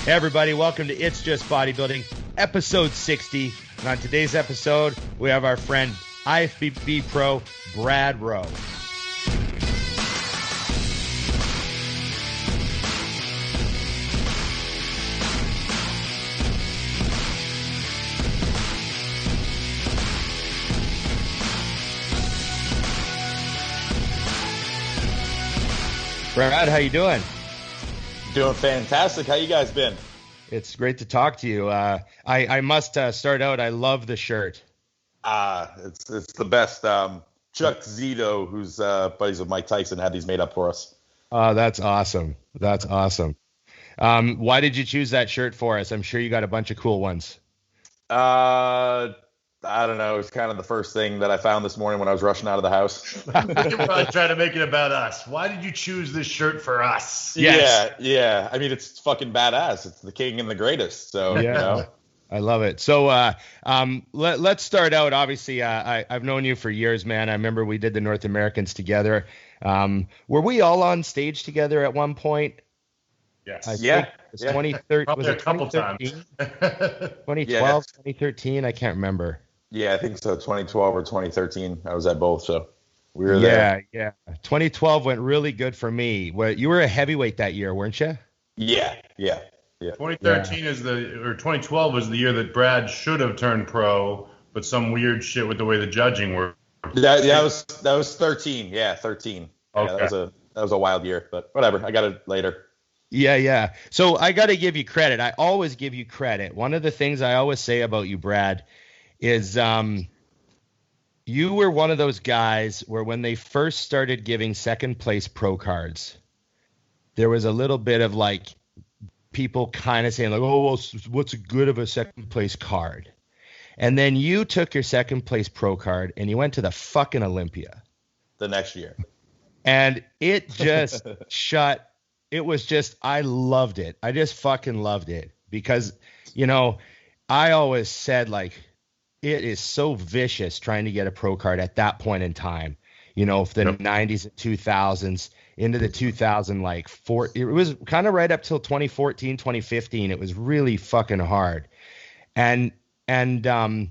Hey everybody, welcome to It's Just Bodybuilding, episode 60. And on today's episode, we have our friend IFBB pro, Brad Rowe. Brad, how you doing? Doing fantastic. How you guys been? It's great to talk to you. I must start out. I love the shirt. It's the best. Chuck Zito, who's buddies with Mike Tyson, had these made up for us. That's awesome. That's awesome. Why did you choose that shirt for us? I'm sure you got a bunch of cool ones. I don't know. It's kind of the first thing that I found this morning when I was rushing out of the house. You can probably try to make it about us. Why did you choose this shirt for us? Yes. Yeah. I mean, it's fucking badass. It's the king and the greatest. So, yeah. You know. I love it. So let's start out. Obviously, I've known you for years, man. I remember we did the North Americans together. Were we all on stage together at one point? Yes. I think it was 2013. Probably Was it a couple 2013? times. 2012, 2013. I can't remember. Yeah, I think so. 2012 or 2013. I was at both, so we were there. Yeah. 2012 went really good for me. Well, you were a heavyweight that year, weren't you? Yeah. 2013 or 2012 was the year that Brad should have turned pro, but some weird shit with the way the judging worked. That was 13. Yeah, 13. Okay. Yeah, that was a wild year, but whatever. I got it later. Yeah. So I got to give you credit. I always give you credit. One of the things I always say about you, Brad, is you were one of those guys where when they first started giving second place pro cards, there was a little bit of like people kind of saying like, oh, well, what's good of a second place card? And then you took your second place pro card and you went to the fucking Olympia The next year. And it just I loved it. I just fucking loved it because, I always said like, it is so vicious trying to get a pro card at that point in time, the 90s and 2000s into the 2000, it was kind of right up till 2014, 2015. It was really fucking hard. And I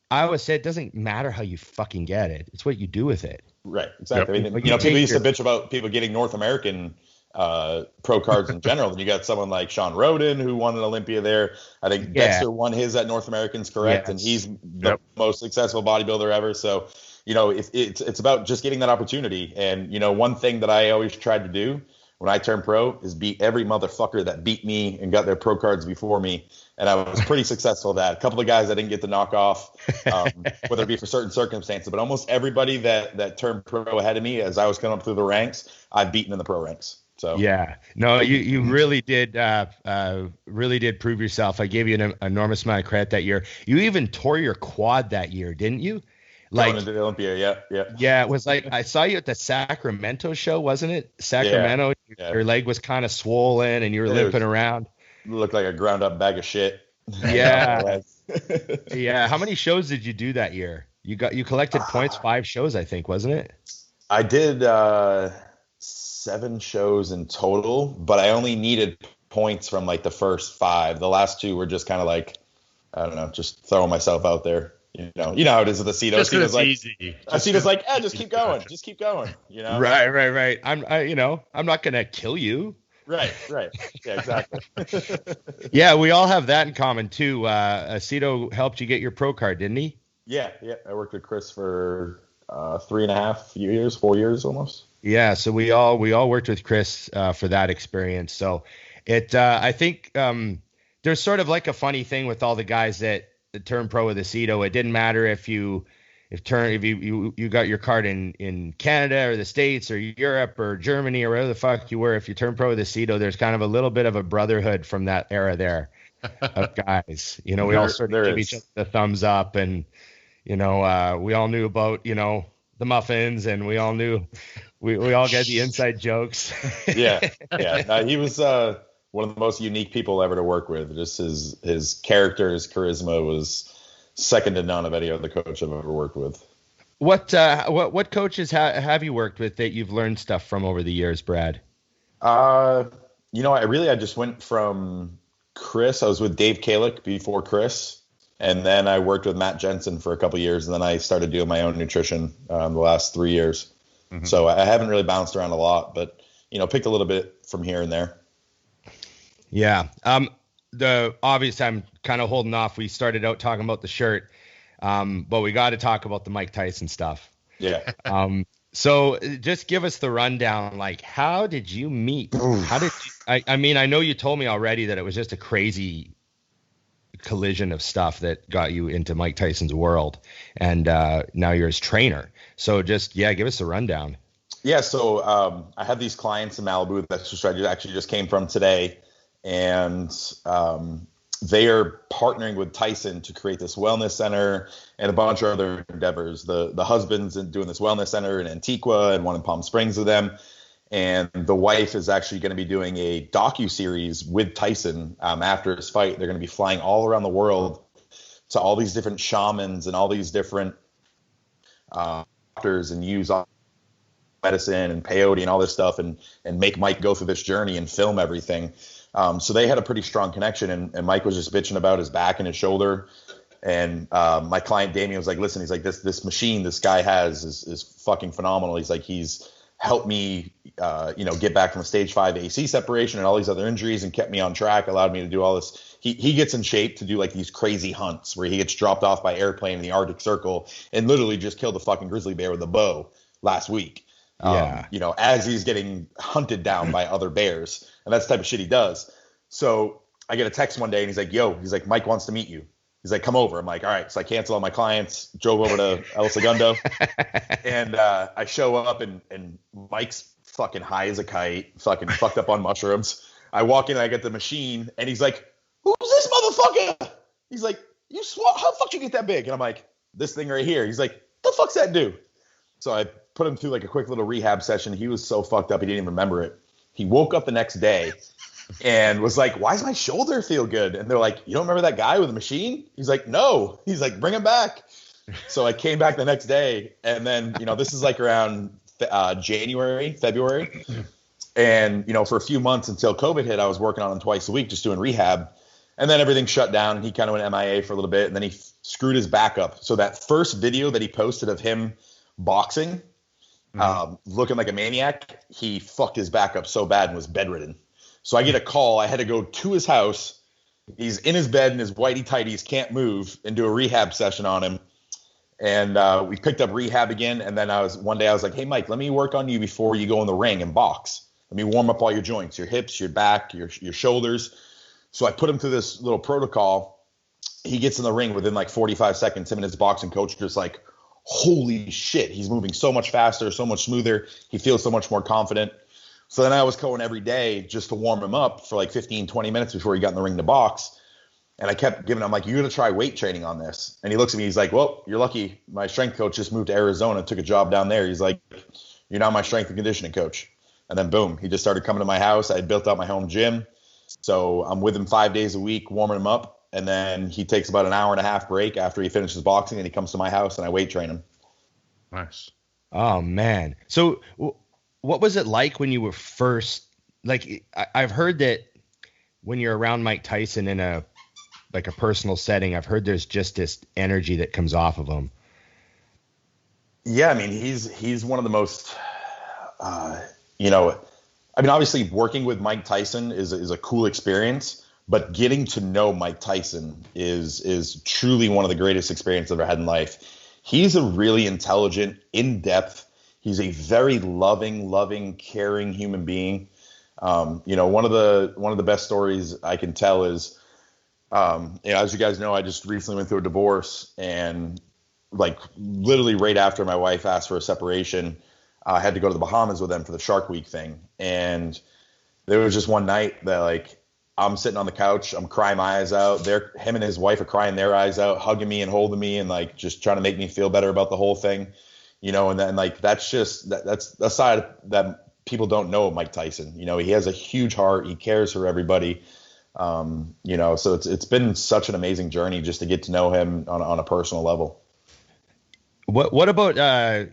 always said, it doesn't matter how you fucking get it. It's what you do with it. Right. Exactly. Yep. I mean, people used to bitch about people getting North American pro cards in general. Then you got someone like Sean Roden who won an Olympia there. I think Dexter won his at North Americans, correct? Yes. And he's the most successful bodybuilder ever. So, if it's about just getting that opportunity. And, one thing that I always tried to do when I turned pro is beat every motherfucker that beat me and got their pro cards before me. And I was pretty successful at that. A couple of guys I didn't get to knock off, whether it be for certain circumstances, but almost everybody that turned pro ahead of me as I was coming up through the ranks, I've beaten in the pro ranks. So yeah, no, you really did prove yourself. I gave you an enormous amount of credit that year. You even tore your quad that year, didn't you? Going into the Olympia, yeah. Yeah, it was like I saw you at the Sacramento show, wasn't it? Sacramento, yeah. Your leg was kind of swollen and you were limping around. Looked like a ground up bag of shit. Yeah. Yeah. How many shows did you do that year? You collected points, 5 shows, I think, wasn't it? I did 7 shows in total, but I only needed points from like the first 5. The last 2 were just kind of like, I don't know, just throwing myself out there. You know how it is with Aceto. Aceto's like, easy. Aceto's like, just keep going. Just keep going. Right. I'm not going to kill you. Right. Yeah, exactly. Yeah, we all have that in common too. Aceto helped you get your pro card, didn't he? Yeah. I worked with Chris for 3.5 years, 4 years almost. Yeah, so we all worked with Chris for that experience. So I think there's sort of like a funny thing with all the guys that turned pro with Aceto. It didn't matter if you got your card in Canada or the States or Europe or Germany or wherever the fuck you were. If you turned pro with Aceto, there's kind of a little bit of a brotherhood from that era there of guys. We all sort of give each other the thumbs up, and we all knew about the muffins, and we all knew we all get the inside jokes. Yeah. No, he was one of the most unique people ever to work with. Just his character, his charisma was second to none of any other coach I've ever worked with. What coaches have you worked with that you've learned stuff from over the years, Brad? I just went from Chris. I was with Dave Kalick before Chris. And then I worked with Matt Jensen for a couple of years. And then I started doing my own nutrition the last 3 years. Mm-hmm. So I haven't really bounced around a lot, but, picked a little bit from here and there. Yeah. Obviously I'm kind of holding off. We started out talking about the shirt, but we got to talk about the Mike Tyson stuff. Yeah. So just give us the rundown. Like, how did you meet? How did you, I mean, I know you told me already that it was just a crazy collision of stuff that got you into Mike Tyson's world, and now you're his trainer. So just, give us a rundown. Yeah. So I have these clients in Malibu that actually just came from today, and they are partnering with Tyson to create this wellness center and a bunch of other endeavors. The husband's doing this wellness center in Antigua and one in Palm Springs with them. And the wife is actually going to be doing a docu-series with Tyson after his fight. They're going to be flying all around the world to all these different shamans and all these different doctors and use medicine and peyote and all this stuff and make Mike go through this journey and film everything. So they had a pretty strong connection, and Mike was just bitching about his back and his shoulder. And my client Damien was like, listen, he's like, this machine this guy has is fucking phenomenal. He's like, he's helped me, get back from a stage 5 AC separation and all these other injuries and kept me on track, allowed me to do all this. He gets in shape to do like these crazy hunts where he gets dropped off by airplane in the Arctic Circle and literally just killed a fucking grizzly bear with a bow last week. As he's getting hunted down by other bears. And that's the type of shit he does. So I get a text one day and he's like, Mike wants to meet you. He's like, come over. I'm like, all right. So I cancel all my clients, drove over to El Segundo, and I show up and Mike's fucking high as a kite, fucking fucked up on mushrooms. I walk in and I get the machine and he's like, who's this motherfucker? He's like, how the fuck you get that big? And I'm like, this thing right here. He's like, the fuck's that do? So I put him through like a quick little rehab session. He was so fucked up he didn't even remember it. He woke up the next day and was like, why does my shoulder feel good? And they're like, you don't remember that guy with the machine? He's like, no. He's like, bring him back. So I came back the next day, and then, this is like around February. And, for a few months until COVID hit, I was working on him twice a week, just doing rehab. And then everything shut down, and he kind of went MIA for a little bit, and then he screwed his back up. So that first video that he posted of him boxing, looking like a maniac, he fucked his back up so bad and was bedridden. So I get a call. I had to go to his house. He's in his bed in his whitey tighties, can't move, and do a rehab session on him. And we picked up rehab again. And then one day I was like, hey, Mike, let me work on you before you go in the ring and box. Let me warm up all your joints, your hips, your back, your shoulders. So I put him through this little protocol. He gets in the ring within like 45 seconds. Him and his boxing coach are just like, holy shit, he's moving so much faster, so much smoother. He feels so much more confident. So then I was going every day just to warm him up for like 15, 20 minutes before he got in the ring to box. And I kept giving him, like, you're going to try weight training on this. And he looks at me, he's like, well, you're lucky. My strength coach just moved to Arizona, took a job down there. He's like, you're now my strength and conditioning coach. And then boom, he just started coming to my house. I had built out my home gym. So I'm with him 5 days a week, warming him up. And then he takes about an hour and a half break after he finishes boxing, and he comes to my house and I weight train him. Nice. Oh, man. So what was it like when you were first, like, I've heard that when you're around Mike Tyson in a personal setting, I've heard there's just this energy that comes off of him. Yeah. I mean, he's one of the most, obviously working with Mike Tyson is a cool experience, but getting to know Mike Tyson is truly one of the greatest experiences I've ever had in life. He's a really intelligent, in-depth, he's a very loving, caring human being. One of the best stories I can tell is, as you guys know, I just recently went through a divorce, and like literally right after my wife asked for a separation, I had to go to the Bahamas with them for the Shark Week thing. And there was just one night that, like, I'm sitting on the couch, I'm crying my eyes out. Him and his wife are crying their eyes out, hugging me and holding me and like just trying to make me feel better about the whole thing, and then like that's a side that people don't know of Mike Tyson. He has a huge heart, he cares for everybody. So it's been such an amazing journey just to get to know him on a personal level. What about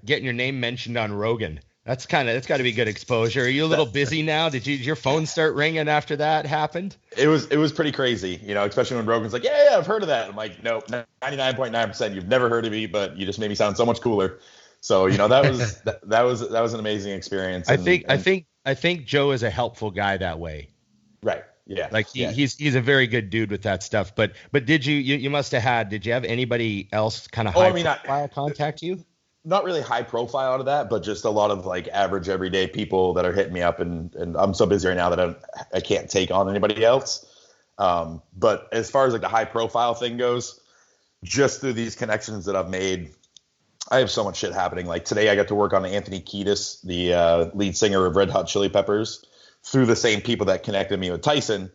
getting your name mentioned on Rogan? That's got to be good exposure. Are you a little busy now? Did your phone start ringing after that happened? It was pretty crazy, especially when Rogan's like, yeah, I've heard of that. I'm like, nope, 99.9%. You've never heard of me, but you just made me sound so much cooler. So, that was an amazing experience. I think Joe is a helpful guy that way. Right. Yeah. Like he's a very good dude with that stuff. But did you must have had, did you have anybody else kind of profile contact you? Not really high profile out of that, but just a lot of like average everyday people that are hitting me up, and I'm so busy right now that I can't take on anybody else. But as far as like the high profile thing goes, just through these connections that I've made, I have so much shit happening. Like today I got to work on Anthony Kiedis, the lead singer of Red Hot Chili Peppers, through the same people that connected me with Tyson.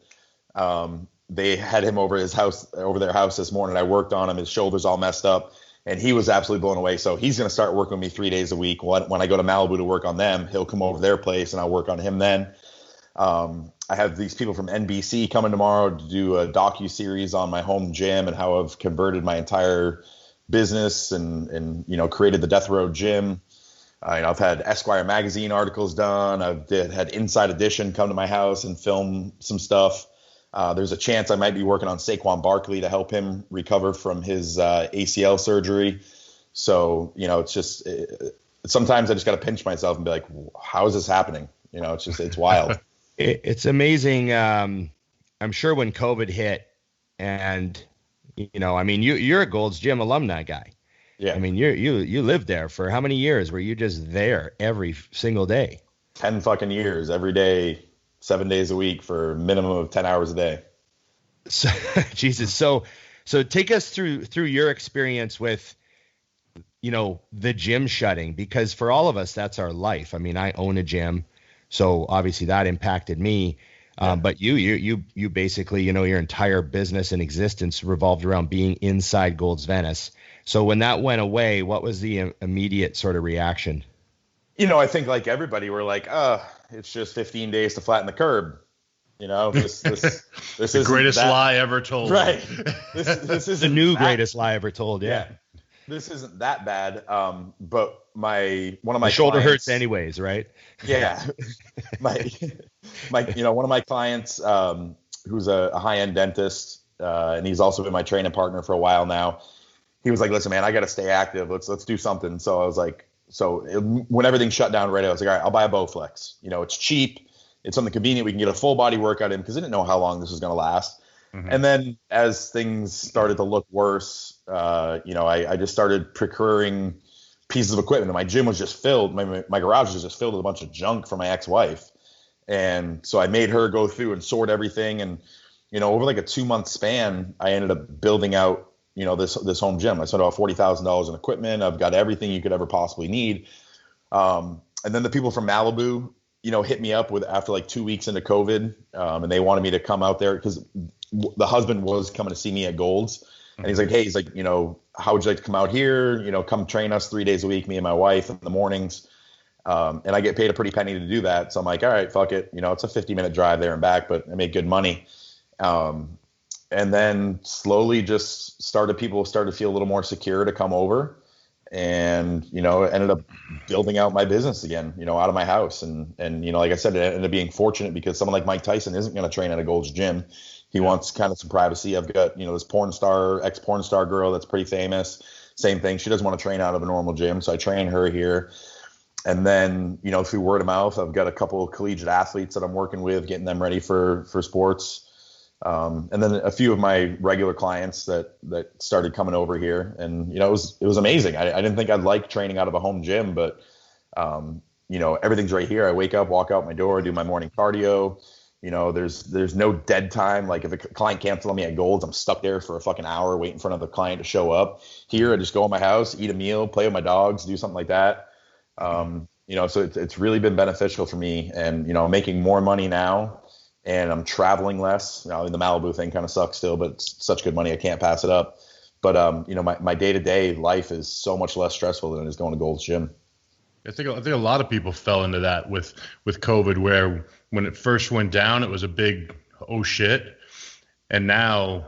They had him over their house this morning. I worked on him. His shoulder's all messed up. And he was absolutely blown away. So he's going to start working with me 3 days a week. When I go to Malibu to work on them, he'll come over to their place and I'll work on him then. I have these people from NBC coming tomorrow to do a docu-series on my home gym and how I've converted my entire business and created the Death Row Gym. I've had Esquire magazine articles done. I've had Inside Edition come to my house and film some stuff. There's a chance I might be working on Saquon Barkley to help him recover from his ACL surgery. So, it's just sometimes I just got to pinch myself and be like, how is this happening? It's wild. It's amazing. I'm sure when COVID hit and, you're a Gold's Gym alumni guy. Yeah. I mean, you lived there for how many years? Were you just there every single day? 10 fucking years, every day. 7 days a week for a minimum of 10 hours a day. So, Jesus. So take us through your experience with, the gym shutting, because for all of us, that's our life. I mean, I own a gym, so obviously that impacted me. Yeah. But you basically, your entire business and existence revolved around being inside Gold's Venice. So when that went away, what was the immediate sort of reaction? I think like everybody, we're like, it's just 15 days to flatten the curb. This is the greatest lie ever told. Right. This is the new greatest lie ever told. Yeah. This isn't that bad. But one of my shoulder clients, hurts anyways, right? Yeah. one of my clients, who's a high-end dentist, and he's also been my training partner for a while now. He was like, listen, man, I got to stay active. Let's do something. So I was like, when everything shut down right, I was like, all right, I'll buy a Bowflex. It's cheap. It's something convenient. We can get a full body workout in because I didn't know how long this was going to last. Mm-hmm. And then as things started to look worse, I just started procuring pieces of equipment. And my gym was just filled. My garage was just filled with a bunch of junk for my ex-wife. And so I made her go through and sort everything. And, over like a 2-month span, I ended up building out this home gym. I spent about $40,000 in equipment. I've got everything you could ever possibly need. And then the people from Malibu, hit me up after like 2 weeks into COVID. And they wanted me to come out there because the husband was coming to see me at Gold's. And he's like, hey, how would you like to come out here? Come train us 3 days a week, me and my wife in the mornings. And I get paid a pretty penny to do that. So I'm like, all right, fuck it. It's a 50-minute drive there and back, but I make good money. And then slowly people started to feel a little more secure to come over, and, ended up building out my business again, out of my house. And, like I said, it ended up being fortunate because someone like Mike Tyson isn't going to train at a Gold's Gym. He wants kind of some privacy. I've got, this ex-porn star girl that's pretty famous. Same thing. She doesn't want to train out of a normal gym. So I train her here. And then, through word of mouth, I've got a couple of collegiate athletes that I'm working with, getting them ready for sports. And then a few of my regular clients that started coming over here, and it was amazing. I didn't think I'd like training out of a home gym, but everything's right here. I wake up, walk out my door, do my morning cardio. There's no dead time. Like if a client canceled on me at Gold's, I'm stuck there for a fucking hour waiting for another client to show up. Here, I just go in my house, eat a meal, play with my dogs, do something like that. So it's really been beneficial for me, and making more money now. And I'm traveling less. The Malibu thing kind of sucks still, but it's such good money I can't pass it up. But my day-to-day life is so much less stressful than it is going to Gold's Gym. I think a lot of people fell into that with COVID, where when it first went down, it was a big oh shit, and now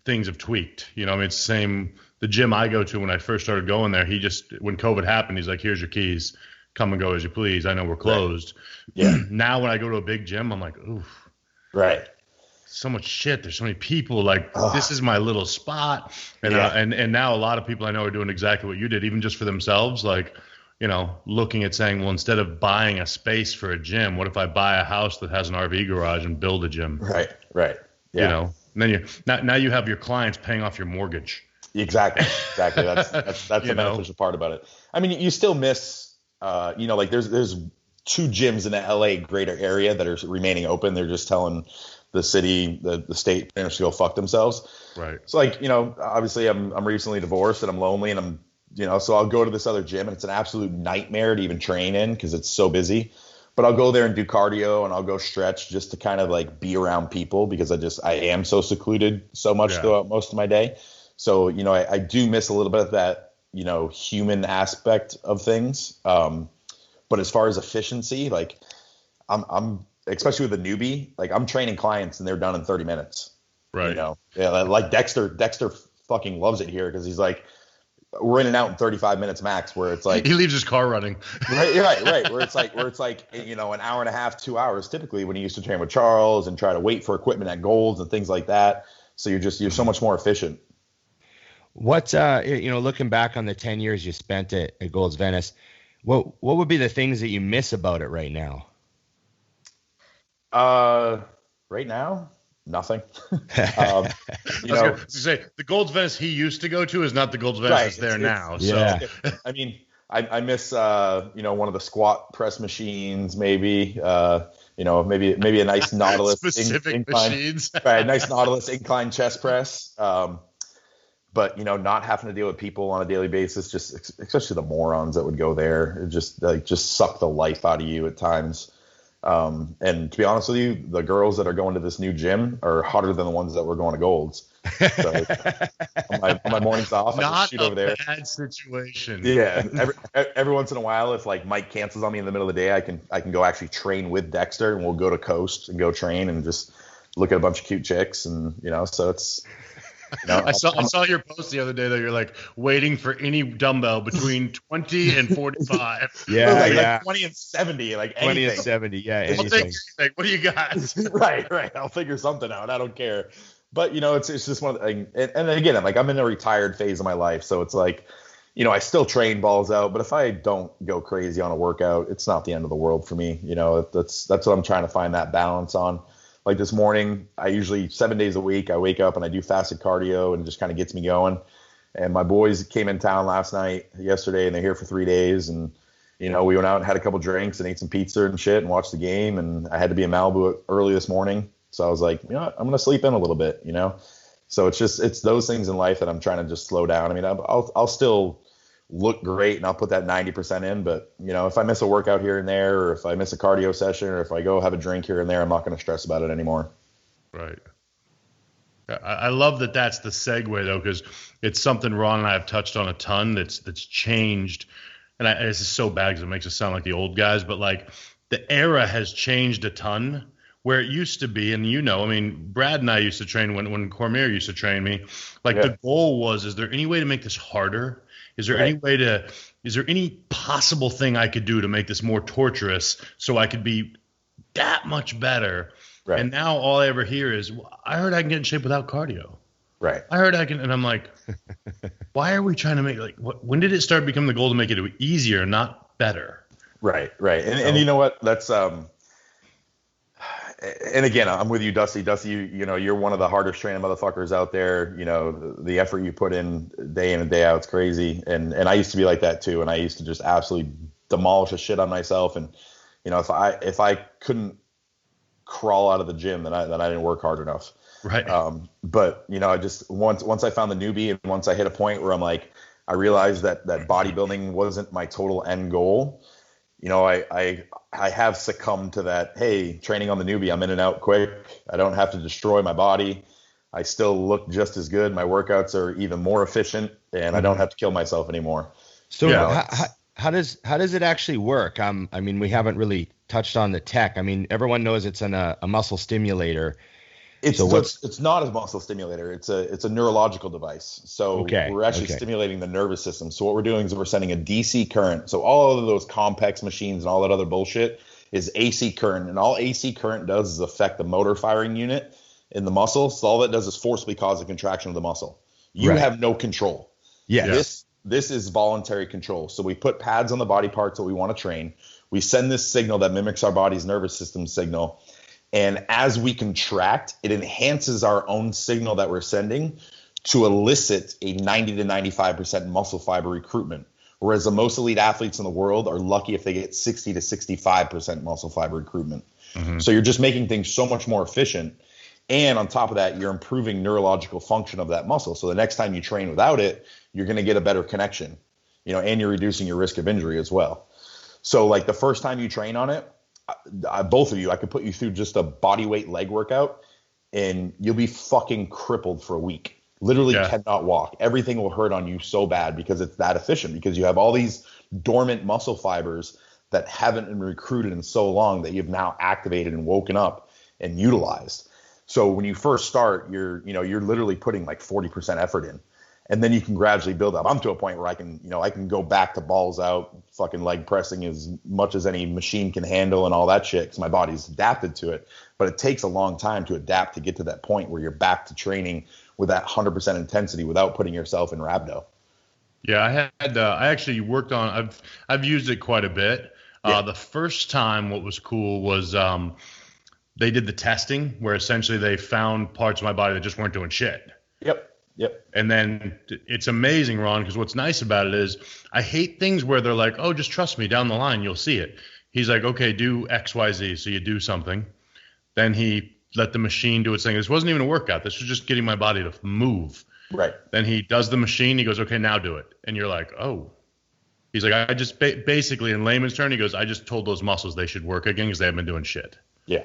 things have tweaked. It's the same. The gym I go to, when I first started going there, when COVID happened, he's like, here's your keys. come and go as you please. I know we're closed. Right. Yeah. Now when I go to a big gym, I'm like, oof. Right. So much shit. There's so many people. Like, this is my little spot. And and now a lot of people I know are doing exactly what you did, even just for themselves. Like, you know, looking at saying, well, instead of buying a space for a gym, what if I buy a house that has an RV garage and build a gym? Right. Right. Yeah. You know, and then now you have your clients paying off your mortgage. Exactly. That's the beneficial part about it. I mean, you still miss, you know, like there's 2 gyms in the LA greater area that are remaining open. They're just telling the city, the state, to go fuck themselves. Right. So like, you know, obviously I'm recently divorced and I'm lonely and I'm, you know, so I'll go to this other gym and it's an absolute nightmare to even train in because it's so busy. But I'll go there and do cardio and I'll go stretch just to kind of like be around people because I am so secluded so much throughout most of my day. So, you know, I do miss a little bit of that, you know, human aspect of things. But as far as efficiency, like I'm especially with a newbie, like I'm training clients and they're done in 30 minutes. Right. You know, yeah, like Dexter fucking loves it here because he's like, we're in and out in 35 minutes max, where it's like he leaves his car running. Right. Where it's like, you know, an hour and a half, 2 hours typically when he used to train with Charles and try to wait for equipment at Gold's and things like that. So you're so much more efficient. What, you know, looking back on the 10 years you spent at Gold's Venice, what would be the things that you miss about it right now? Right now, nothing. You know, say the Gold's Venice he used to go to is not the Gold's Venice that's there now. Yeah. So I mean, I miss you know, one of the squat press machines, maybe. You know, maybe a nice Nautilus specific incline, machines. right? Nice Nautilus incline chest press. But you know, not having to deal with people on a daily basis, just especially the morons that would go there, it just suck the life out of you at times. And to be honest with you, the girls that are going to this new gym are hotter than the ones that were going to Gold's. So on my mornings off, I just shoot over there. Not a bad situation. Yeah. Every once in a while, if like Mike cancels on me in the middle of the day, I can go actually train with Dexter and we'll go to Coast and go train and just look at a bunch of cute chicks. And, you know, so it's, you know, I saw your post the other day that you're like waiting for any dumbbell between 20 and 45. Like 20 and 70, like 20 anything. and 70, yeah. I'll take anything. What do you got? right. I'll figure something out. I don't care. But you know, it's just one of the, and again, I'm in a retired phase of my life, so it's like, you know, I still train balls out, but if I don't go crazy on a workout, it's not the end of the world for me. You know, that's what I'm trying to find that balance on. Like this morning, I usually 7 days a week, I wake up and I do fasted cardio and it just kind of gets me going. And my boys came in town yesterday, and they're here for 3 days. And, you know, we went out and had a couple drinks and ate some pizza and shit and watched the game. And I had to be in Malibu early this morning. So I was like, you know what? I'm going to sleep in a little bit, you know? So it's those things in life that I'm trying to just slow down. I mean, I'll still look great and I'll put that 90% in, but you know, if I miss a workout here and there, or if I miss a cardio session, or if I go have a drink here and there, I'm not going to stress about it anymore. Right. I love that that's the segue though, because it's something Ron and I have touched on a ton that's changed. And this is so bad because it makes us sound like the old guys, but like the era has changed a ton. Where it used to be, and you know, I mean, Brad and I used to train when Cormier used to train me. Like the goal was, is there any way to make this harder? Is there any possible thing I could do to make this more torturous so I could be that much better? Right. And now all I ever hear is, I heard I can get in shape without cardio. Right. I heard I can, and I'm like, why are we trying to make when did it start becoming the goal to make it easier, not better? Right. And you know what? That's and again, I'm with you, Dusty. Dusty, you know, you're one of the hardest training motherfuckers out there. You know, the effort you put in and day out, it's crazy. And I used to be like that too. And I used to just absolutely demolish the shit on myself. And, you know, if I couldn't crawl out of the gym, then I didn't work hard enough. Right. But, you know, I just, once I found the newbie and once I hit a point where I'm like, I realized that bodybuilding wasn't my total end goal. You know, I have succumbed to that. Hey, training on the newbie, I'm in and out quick. I don't have to destroy my body. I still look just as good. My workouts are even more efficient, and I don't have to kill myself anymore. So how does it actually work? I mean, we haven't really touched on the tech. I mean, everyone knows it's a muscle stimulator. It's not a muscle stimulator. It's a neurological device. So we're actually stimulating the nervous system. So what we're doing is we're sending a DC current. So all of those complex machines and all that other bullshit is AC current, and all AC current does is affect the motor firing unit in the muscle. So all that does is forcibly cause a contraction of the muscle. You have no control. Yeah. This is voluntary control. So we put pads on the body parts that we want to train. We send this signal that mimics our body's nervous system signal. And as we contract, it enhances our own signal that we're sending to elicit a 90 to 95% muscle fiber recruitment. Whereas the most elite athletes in the world are lucky if they get 60 to 65% muscle fiber recruitment. Mm-hmm. So you're just making things so much more efficient. And on top of that, you're improving neurological function of that muscle. So the next time you train without it, you're going to get a better connection, and you're reducing your risk of injury as well. So like the first time you train on it, both of you, I could put you through just a body weight leg workout and you'll be fucking crippled for a week. Literally cannot walk. Everything will hurt on you so bad because it's that efficient, because you have all these dormant muscle fibers that haven't been recruited in so long that you've now activated and woken up and utilized. So when you first start, you're literally putting like 40% effort in. And then you can gradually build up. I'm to a point where I can go back to balls out, fucking leg pressing as much as any machine can handle and all that shit, because my body's adapted to it. But it takes a long time to adapt to get to that point where you're back to training with that 100% intensity without putting yourself in rhabdo. Yeah, I actually worked on. I've used it quite a bit. The first time, what was cool was they did the testing where essentially they found parts of my body that just weren't doing shit. Yep. And then it's amazing, Ron, because what's nice about it is I hate things where they're like, oh, just trust me, down the line, you'll see it. He's like, okay, do X, Y, Z. So you do something. Then he let the machine do its thing. This wasn't even a workout. This was just getting my body to move. Right. Then he does the machine. He goes, okay, now do it. And you're like, oh. He's like, I just basically, in layman's term, he goes, I just told those muscles they should work again because they haven't been doing shit. Yeah.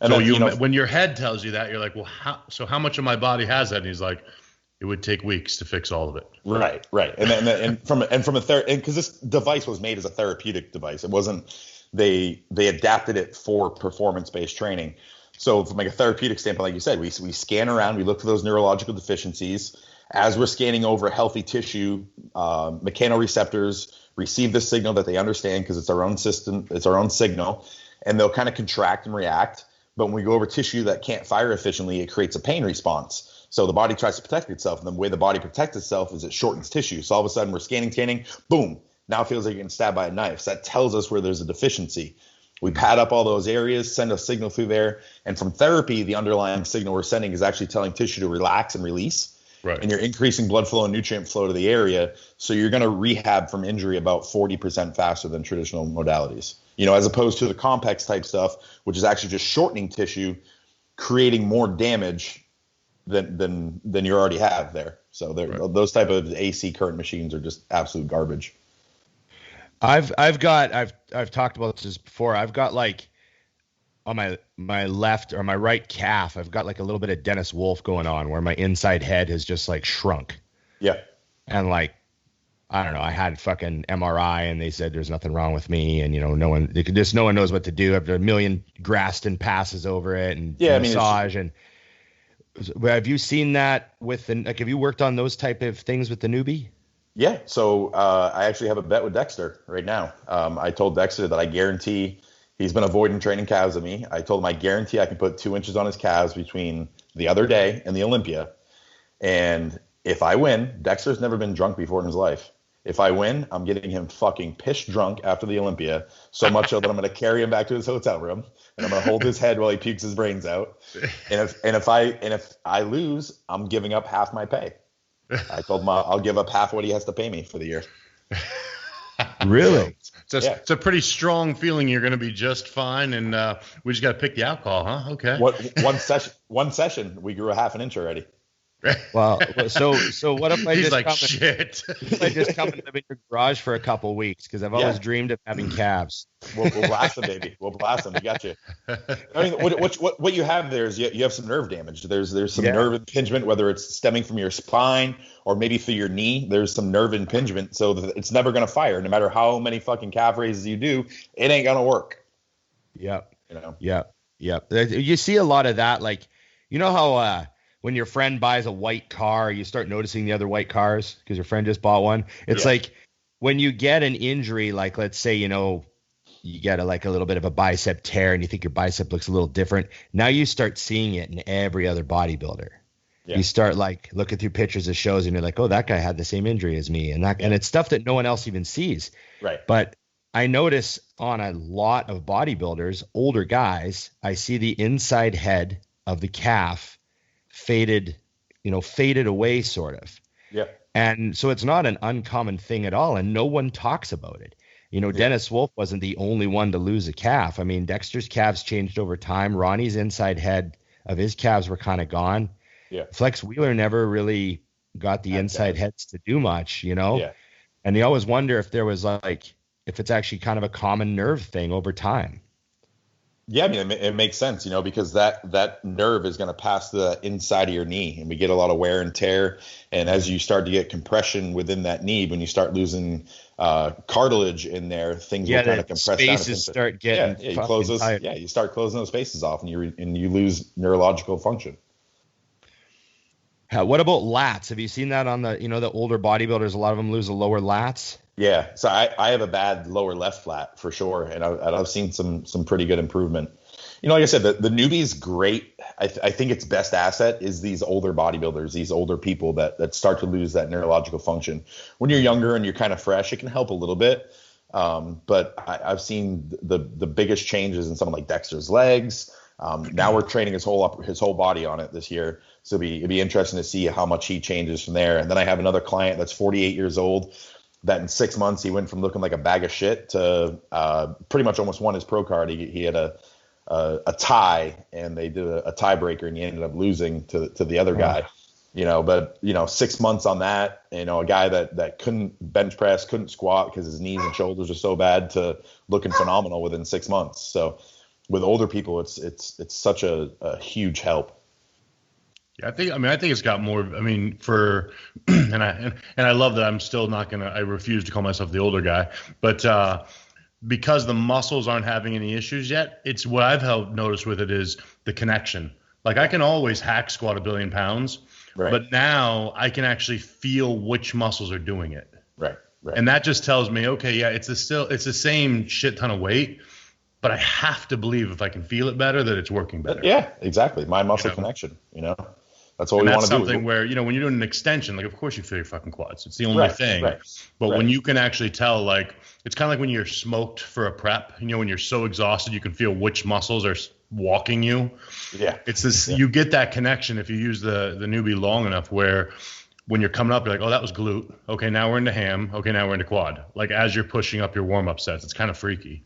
And so when your head tells you that, you're like, well, how much of my body has that? And he's like, it would take weeks to fix all of it. Right. And because this device was made as a therapeutic device, it wasn't. They adapted it for performance-based training. So from like a therapeutic standpoint, like you said, we scan around, we look for those neurological deficiencies. As we're scanning over healthy tissue, mechanoreceptors receive the signal that they understand because it's our own system, it's our own signal, and they'll kind of contract and react. But when we go over tissue that can't fire efficiently, it creates a pain response. So the body tries to protect itself, and the way the body protects itself is it shortens tissue. So all of a sudden we're scanning, boom, now it feels like you're getting stabbed by a knife. So that tells us where there's a deficiency. We pad up all those areas, send a signal through there, and from therapy, the underlying signal we're sending is actually telling tissue to relax and release. Right. And you're increasing blood flow and nutrient flow to the area, so you're going to rehab from injury about 40% faster than traditional modalities. As opposed to the complex type stuff, which is actually just shortening tissue, creating more damage than you already have there. So those type of AC current machines are just absolute garbage. I've talked about this before. I've got like on my left or my right calf, I've got like a little bit of Dennis Wolf going on where my inside head has just like shrunk. Yeah. And like, I don't know, I had fucking MRI and they said there's nothing wrong with me. And, no one knows what to do. After a million Graston passes over it and massage. And have you seen that have you worked on those type of things with the newbie? Yeah. So I actually have a bet with Dexter right now. I told Dexter that I guarantee he's been avoiding training calves of me. I told him I guarantee I can put 2 inches on his calves between the other day and the Olympia. And if I win, Dexter's never been drunk before in his life. If I win, I'm getting him fucking piss drunk after the Olympia, so much so that I'm going to carry him back to his hotel room and I'm going to hold his head while he pukes his brains out. And if I lose, I'm giving up half my pay. I told him I'll give up half what he has to pay me for the year. Really? It's a pretty strong feeling you're going to be just fine, and we just got to pick the alcohol, huh? Okay. One session, we grew a half an inch already. Well, so what if I He's just like, come shit. if I just come and live in your garage for a couple of weeks because I've always dreamed of having calves. We'll blast them, baby. We'll blast them. We got you. I mean, what you have there is you have some nerve damage. There's some nerve impingement, whether it's stemming from your spine or maybe through your knee. There's some nerve impingement, so that it's never going to fire. No matter how many fucking calf raises you do, it ain't going to work. Yep. Yep. You see a lot of that, like You know how when your friend buys a white car, you start noticing the other white cars because your friend just bought one. It's like when you get an injury, like let's say, you get a little bit of a bicep tear and you think your bicep looks a little different. Now you start seeing it in every other bodybuilder. Yeah. You start like looking through pictures of shows and you're like, oh, that guy had the same injury as me. And it's stuff that no one else even sees. Right. But I notice on a lot of bodybuilders, older guys, I see the inside head of the calf faded away sort of. Yeah. And so it's not an uncommon thing at all. And no one talks about it. Dennis Wolf wasn't the only one to lose a calf. I mean, Dexter's calves changed over time. Ronnie's inside head of his calves were kind of gone. Yeah. Flex Wheeler never really got the inside heads to do much, Yeah. And you always wonder if there was if it's actually kind of a common nerve thing over time. Yeah, I mean, it makes sense, because that nerve is going to pass the inside of your knee, and we get a lot of wear and tear. And as you start to get compression within that knee, when you start losing cartilage in there, things will kind of compress down. Spaces start getting you start closing those spaces off, and you lose neurological function. What about lats? Have you seen that on the older bodybuilders? A lot of them lose the lower lats. Yeah, so I have a bad lower left flat for sure, and I've seen some pretty good improvement. Like I said, the newbie's great. I think its best asset is these older bodybuilders, these older people that start to lose that neurological function. When you're younger and you're kind of fresh, it can help a little bit. But I've seen the biggest changes in someone like Dexter's legs. Now we're training his whole body on it this year, so it'd be interesting to see how much he changes from there. And then I have another client that's 48 years old. That in 6 months he went from looking like a bag of shit to pretty much almost won his pro card. He had a tie, and they did a tiebreaker, and he ended up losing to the other guy. But 6 months on that, a guy that couldn't bench press, couldn't squat because his knees and shoulders are so bad, to looking phenomenal within 6 months. So with older people, it's such a huge help. Yeah, I think it's got more. And I love that I'm still not gonna. I refuse to call myself the older guy, but because the muscles aren't having any issues yet, it's what I've noticed with it is the connection. Like I can always hack squat 1 billion pounds, right, but now I can actually feel which muscles are doing it. Right. And that just tells me, okay, yeah, it's the same shit ton of weight, but I have to believe if I can feel it better that it's working better. Yeah, exactly. Mind muscle connection. That's what we want to do. That's something where, when you're doing an extension, like, of course you feel your fucking quads. It's the only thing. Right. But when you can actually tell, like, it's kind of like when you're smoked for a prep, when you're so exhausted, you can feel which muscles are walking you. Yeah. It's this, you get that connection if you use the newbie long enough, where when you're coming up, you're like, oh, that was glute. Okay, now we're into ham. Okay, now we're into quad. Like, as you're pushing up your warm-up sets, it's kind of freaky.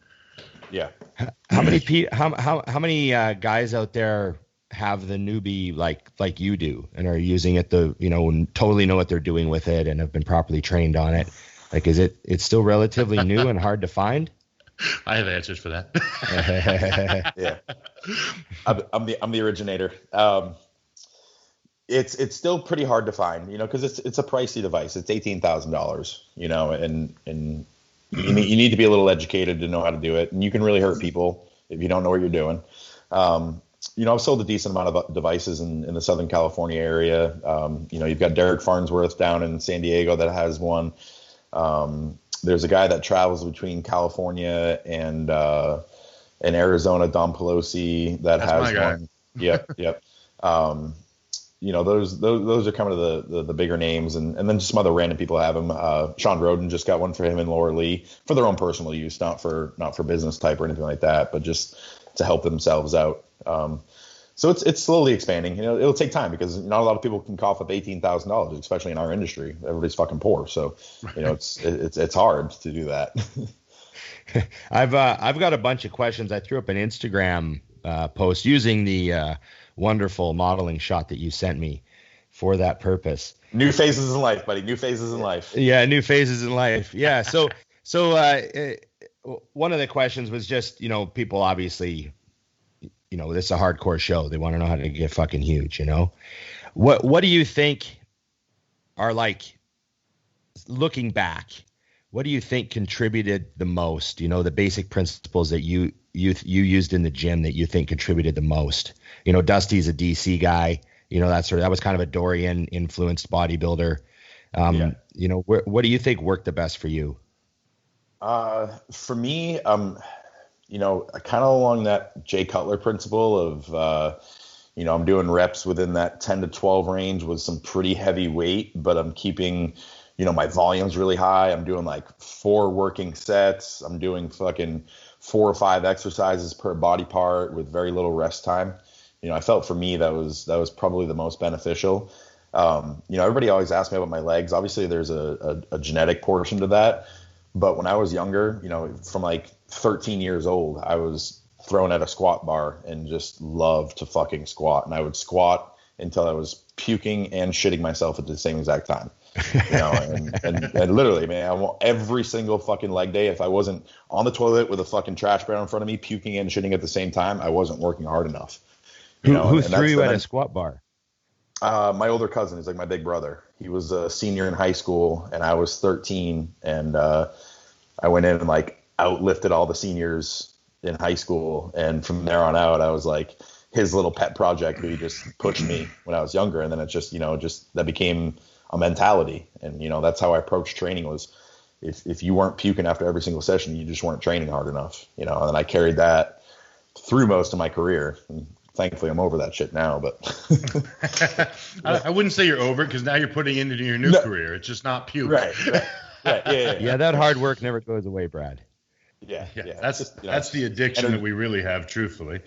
Yeah. How many guys out there have the newbie like you do and are using it and totally know what they're doing with it and have been properly trained on it? Like, it's still relatively new and hard to find? I have answers for that. Yeah. I'm the originator. It's still pretty hard to find, because it's a pricey device. It's $18,000, and you need to be a little educated to know how to do it, and you can really hurt people if you don't know what you're doing. I've sold a decent amount of devices in the Southern California area. You've got Derek Farnsworth down in San Diego that has one. There's a guy that travels between California and Arizona, Don Pelosi, that has one. Yep. Those are kind of the bigger names, and then just some other random people have them. Sean Roden just got one for him and Laura Lee for their own personal use, not for business type or anything like that, but just to help themselves out. So it's slowly expanding. It'll take time because not a lot of people can cough up $18,000, especially in our industry. Everybody's fucking poor, so it's hard to do that. I've got a bunch of questions. I threw up an Instagram post using the wonderful modeling shot that you sent me for that purpose. New phases in life, buddy. New phases in life. Yeah, new phases in life. Yeah. So one of the questions was just, people obviously, this is a hardcore show. They want to know how to get fucking huge, What do you think are, like, looking back, what do you think contributed the most? You know, the basic principles that you used in the gym that you think contributed the most. You know, Dusty's a DC guy. You know, that was kind of a Dorian influenced bodybuilder. You know, what do you think worked the best for you? For me, you know, kind of along that Jay Cutler principle of, you know, I'm doing reps within that 10 to 12 range with some pretty heavy weight, but I'm keeping, you know, my volume's really high. I'm doing like 4 working sets. I'm doing fucking 4 or 5 exercises per body part with very little rest time. You know, I felt for me that was probably the most beneficial. You know, everybody always asks me about my legs. Obviously, there's a genetic portion to that. But when I was younger, you know, from like 13 years old, I was thrown at a squat bar and just loved to fucking squat. And I would squat until I was puking and shitting myself at the same exact time. You know, and literally, man, I want every single fucking leg day. If I wasn't on the toilet with a fucking trash barrel in front of me, puking and shitting at the same time, I wasn't working hard enough. You know, who threw you at a squat bar? My older cousin is like my big brother. He was a senior in high school and I was 13, and I went in and like outlifted all the seniors in high school. And from there on out, I was like his little pet project, who he just pushed me when I was younger. And then it just, you know, that became a mentality. And, you know, that's how I approached training was if you weren't puking after every single session, you just weren't training hard enough, you know. And then I carried that through most of my career. And thankfully, I'm over that shit now, but I wouldn't say you're over it, because now you're putting it into your new career. It's just not puke. Right. Yeah. That hard work never goes away, Brad. Yeah. That's just, you know, that's the addiction that we really have, truthfully.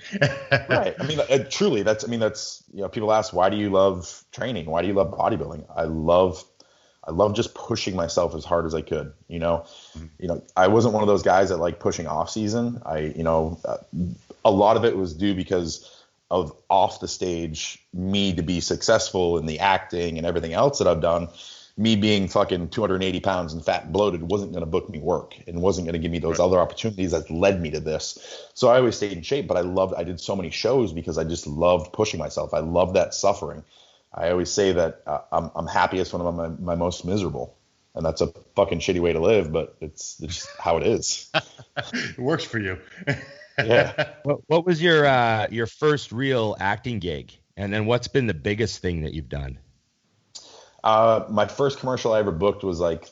Right. I mean, truly, that's, you know, people ask, why do you love training? Why do you love bodybuilding? I love just pushing myself as hard as I could. You know, I wasn't one of those guys that like pushing off season. A lot of it was due because of off the stage, me to be successful in the acting and everything else that I've done. Me being fucking 280 pounds and fat and bloated wasn't going to book me work and wasn't going to give me those other opportunities that led me to this. So I always stayed in shape, but I did so many shows because I just loved pushing myself. I love that suffering. I always say that I'm happiest when I'm at my most miserable. And that's a fucking shitty way to live, but it's just how it is. It works for you. Yeah. What was your first real acting gig? And then what's been the biggest thing that you've done? My first commercial I ever booked was like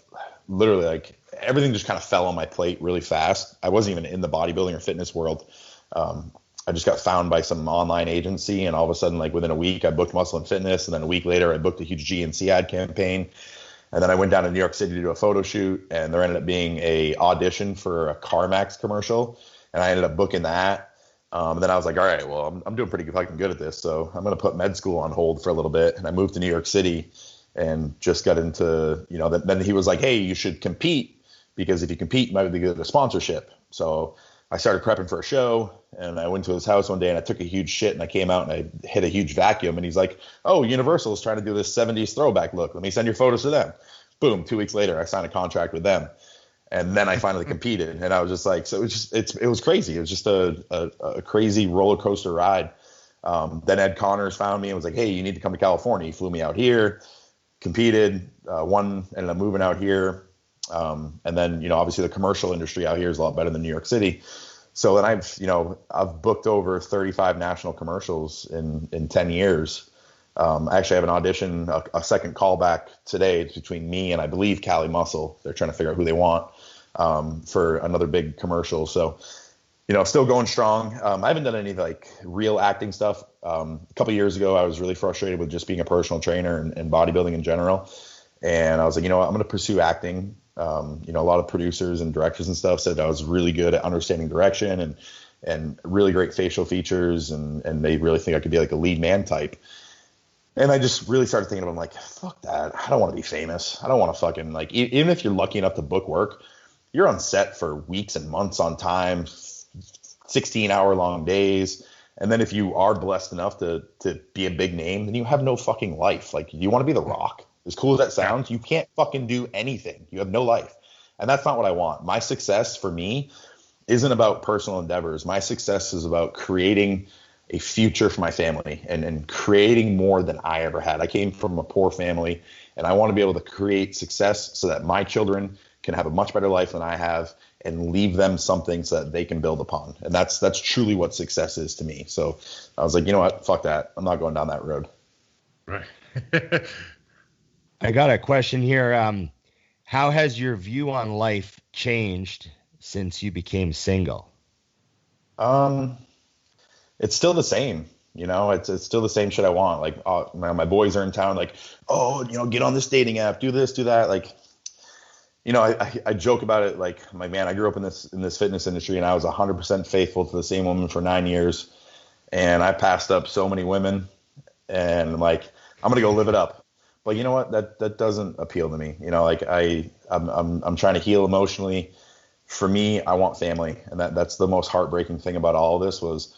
literally like everything just kind of fell on my plate really fast. I wasn't even in the bodybuilding or fitness world. I just got found by some online agency, and all of a sudden, like within a week, I booked Muscle and Fitness, and then a week later, I booked a huge GNC ad campaign. And then I went down to New York City to do a photo shoot, and there ended up being a audition for a CarMax commercial, and I ended up booking that. And then I was like, all right, well, I'm doing pretty fucking good at this, so I'm going to put med school on hold for a little bit. And I moved to New York City and just got into, you know, then he was like, hey, you should compete, because if you compete, you might be good at a sponsorship. So I started prepping for a show, and I went to his house one day and I took a huge shit, and I came out and I hit a huge vacuum, and he's like, oh, Universal is trying to do this 70s throwback look. Let me send your photos to them. Boom. 2 weeks later, I signed a contract with them. And then I finally competed, and I was just like, so it was crazy. It was just a crazy roller coaster ride. Then Ed Connors found me and was like, hey, you need to come to California. He flew me out here, competed, won, ended up moving out here. And then, you know, obviously the commercial industry out here is a lot better than New York City. So then I've booked over 35 national commercials in 10 years. I actually have an audition, a second callback today. It's between me and I believe Cali Muscle. They're trying to figure out who they want for another big commercial. So, you know, still going strong. I haven't done any like real acting stuff. A couple years ago, I was really frustrated with just being a personal trainer and bodybuilding in general. And I was like, you know what, I'm going to pursue acting. You know, a lot of producers and directors and stuff said I was really good at understanding direction and really great facial features. And they really think I could be like a lead man type. And I just really started thinking about, I'm like, fuck that. I don't want to be famous. I don't want to fucking, like, even if you're lucky enough to book work, you're on set for weeks and months on time, 16-hour-long days. And then if you are blessed enough to be a big name, then you have no fucking life. Like, you want to be The Rock. As cool as that sounds, you can't fucking do anything. You have no life. And that's not what I want. My success for me isn't about personal endeavors. My success is about creating a future for my family and creating more than I ever had. I came from a poor family, and I want to be able to create success so that my children can have a much better life than I have, and leave them something so that they can build upon. And that's truly what success is to me. So I was like, you know what? Fuck that. I'm not going down that road. Right. I got a question here. How has your view on life changed since you became single? It's still the same. It's still the same shit I want. Like, my boys are in town, like, oh, get on this dating app, do this, do that. Like, I joke about it. Like, man, I grew up in this fitness industry, and I was 100% faithful to the same woman for 9 years. And I passed up so many women, and I'm like, I'm going to go live it up. But you know what? That doesn't appeal to me. Like I'm trying to heal emotionally. For me, I want family. And that's the most heartbreaking thing about all of this was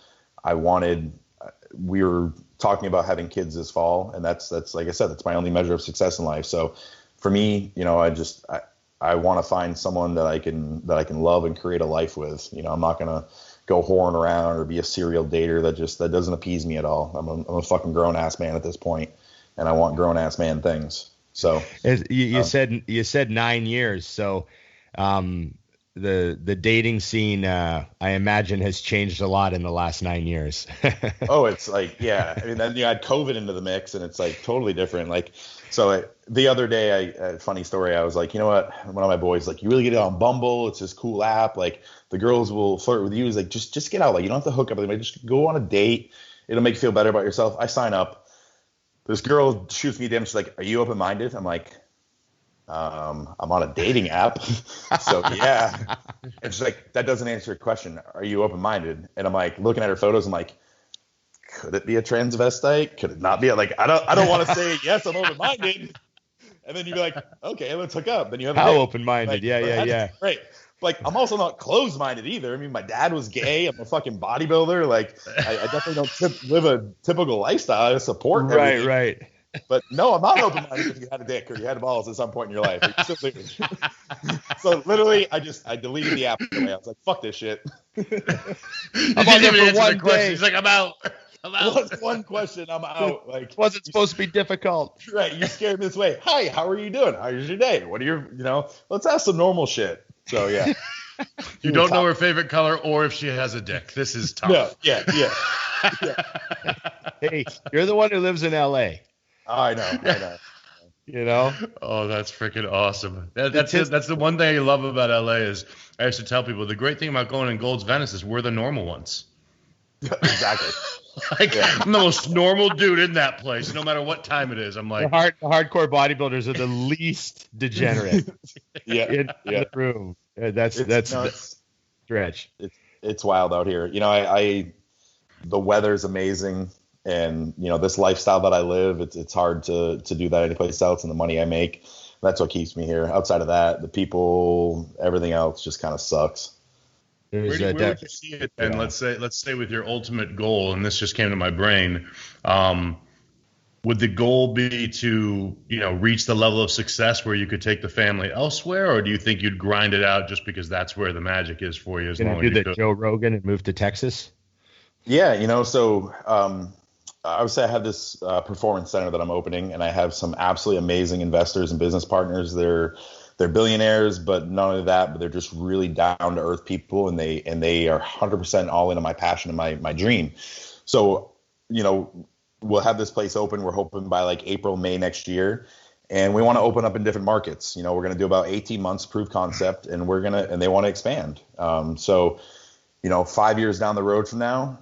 we were talking about having kids this fall, and that's like I said, that's my only measure of success in life. So for me, I want to find someone that I can love and create a life with. I'm not gonna go whoring around or be a serial dater that doesn't appease me at all. I'm a fucking grown ass man at this point, and I want grown ass man things. So you said 9 years. So the dating scene, I imagine, has changed a lot in the last 9 years. Oh, it's like, yeah. I mean, then you add COVID into the mix, and it's like totally different. Like, so the other day, funny story, I was like, you know what? One of my boys like, you really get it on Bumble. It's this cool app. Like, the girls will flirt with you. He's like, just get out. Like, you don't have to hook up with them. Just go on a date. It'll make you feel better about yourself. I sign up. This girl shoots me a DM. She's like, are you open-minded? I'm like, I'm on a dating app. So yeah. And she's like, that doesn't answer your question. Are you open-minded? And I'm like, looking at her photos, I'm like, could it be a transvestite? Could it not be? Like, I don't want to say yes, I'm open-minded. And then you'd be like, okay, let's hook up. Then you have how open-minded? Like, yeah. Right. Like, I'm also not closed-minded either. I mean, my dad was gay. I'm a fucking bodybuilder. Like, I definitely don't live a typical lifestyle. I support everything. Right. But no, I'm not open-minded if you had a dick or you had balls at some point in your life. So literally, I deleted the app. I was like, fuck this shit. I'm on there for one day. He's like, I'm out. One question, I'm out. Like, wasn't supposed to be difficult. Right. You scared me this way. Hi, how are you doing? How's your day? What are your, let's ask some normal shit. So yeah. You don't know her favorite color or if she has a dick. This is tough. No. Yeah. Hey, you're the one who lives in LA. I know. Oh, that's freaking awesome. That's the one thing I love about LA is I used to tell people the great thing about going in Gold's Venice is we're the normal ones. Exactly. I'm the most normal dude in that place, no matter what time it is. I'm like, the hardcore bodybuilders are the least degenerate. in the room. That's stretch. It's wild out here. The weather's amazing. And, this lifestyle that I live, it's hard to do that anyplace else, and the money I make, that's what keeps me here. Outside of that, the people, everything else just kind of sucks. Where would you see it? And let's say with your ultimate goal, and this just came to my brain, would the goal be to, reach the level of success where you could take the family elsewhere, or do you think you'd grind it out just because that's where the magic is for you? As long as you do the Joe Rogan and move to Texas? Yeah, so I would say I have this performance center that I'm opening, and I have some absolutely amazing investors and business partners. They're billionaires, but not only that, but they're just really down to earth people, and they are 100% all into my passion and my dream. So, we'll have this place open. We're hoping by like April, May next year, and we want to open up in different markets. We're going to do about 18 months proof concept, and they want to expand. So, 5 years down the road from now,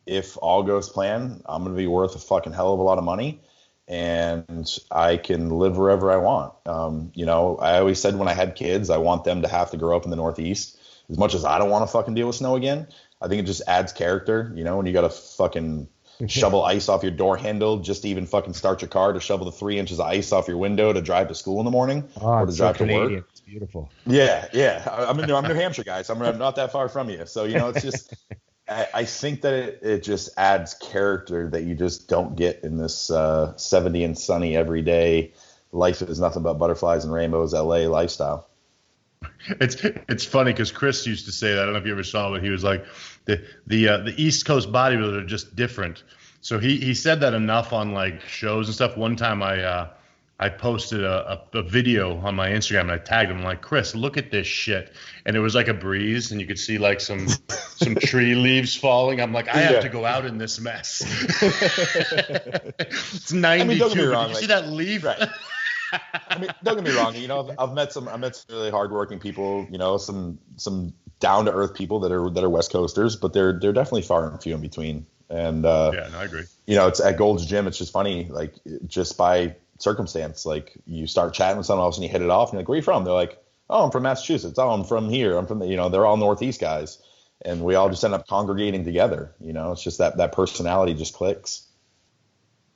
if all goes plan, I'm going to be worth a fucking hell of a lot of money, and I can live wherever I want. I always said when I had kids, I want them to have to grow up in the Northeast. As much as I don't want to fucking deal with snow again, I think it just adds character, when you got to fucking shovel ice off your door handle just to even fucking start your car, to shovel the 3 inches of ice off your window to drive to school in the morning or to drive to work. It's beautiful. Yeah. I'm New Hampshire, guys. I'm not that far from you. So, it's just... I think that it just adds character that you just don't get in this 70 and sunny every day. Life is nothing but butterflies and rainbows LA lifestyle. It's funny because Chris used to say that. I don't know if you ever saw it. He was like, the East Coast bodybuilders are just different. So he said that enough on like shows and stuff. One time I I posted a video on my Instagram and I tagged him. I'm like, Chris, look at this shit. And it was like a breeze and you could see like some tree leaves falling. I'm like, I have to go out in this mess. It's 92. Don't get me wrong, did you see that leaf? Right. I mean, don't get me wrong. I've met some really hardworking people. Some down to earth people that are West Coasters, but they're definitely far and few in between. And yeah, no, I agree. It's at Gold's Gym. It's just funny, like just by circumstance, like you start chatting with someone else and you hit it off, and you're like, where are you from? They're like, oh, I'm from Massachusetts. Oh, I'm from here. I'm from they're all Northeast guys, and we all just end up congregating together. It's just that personality just clicks.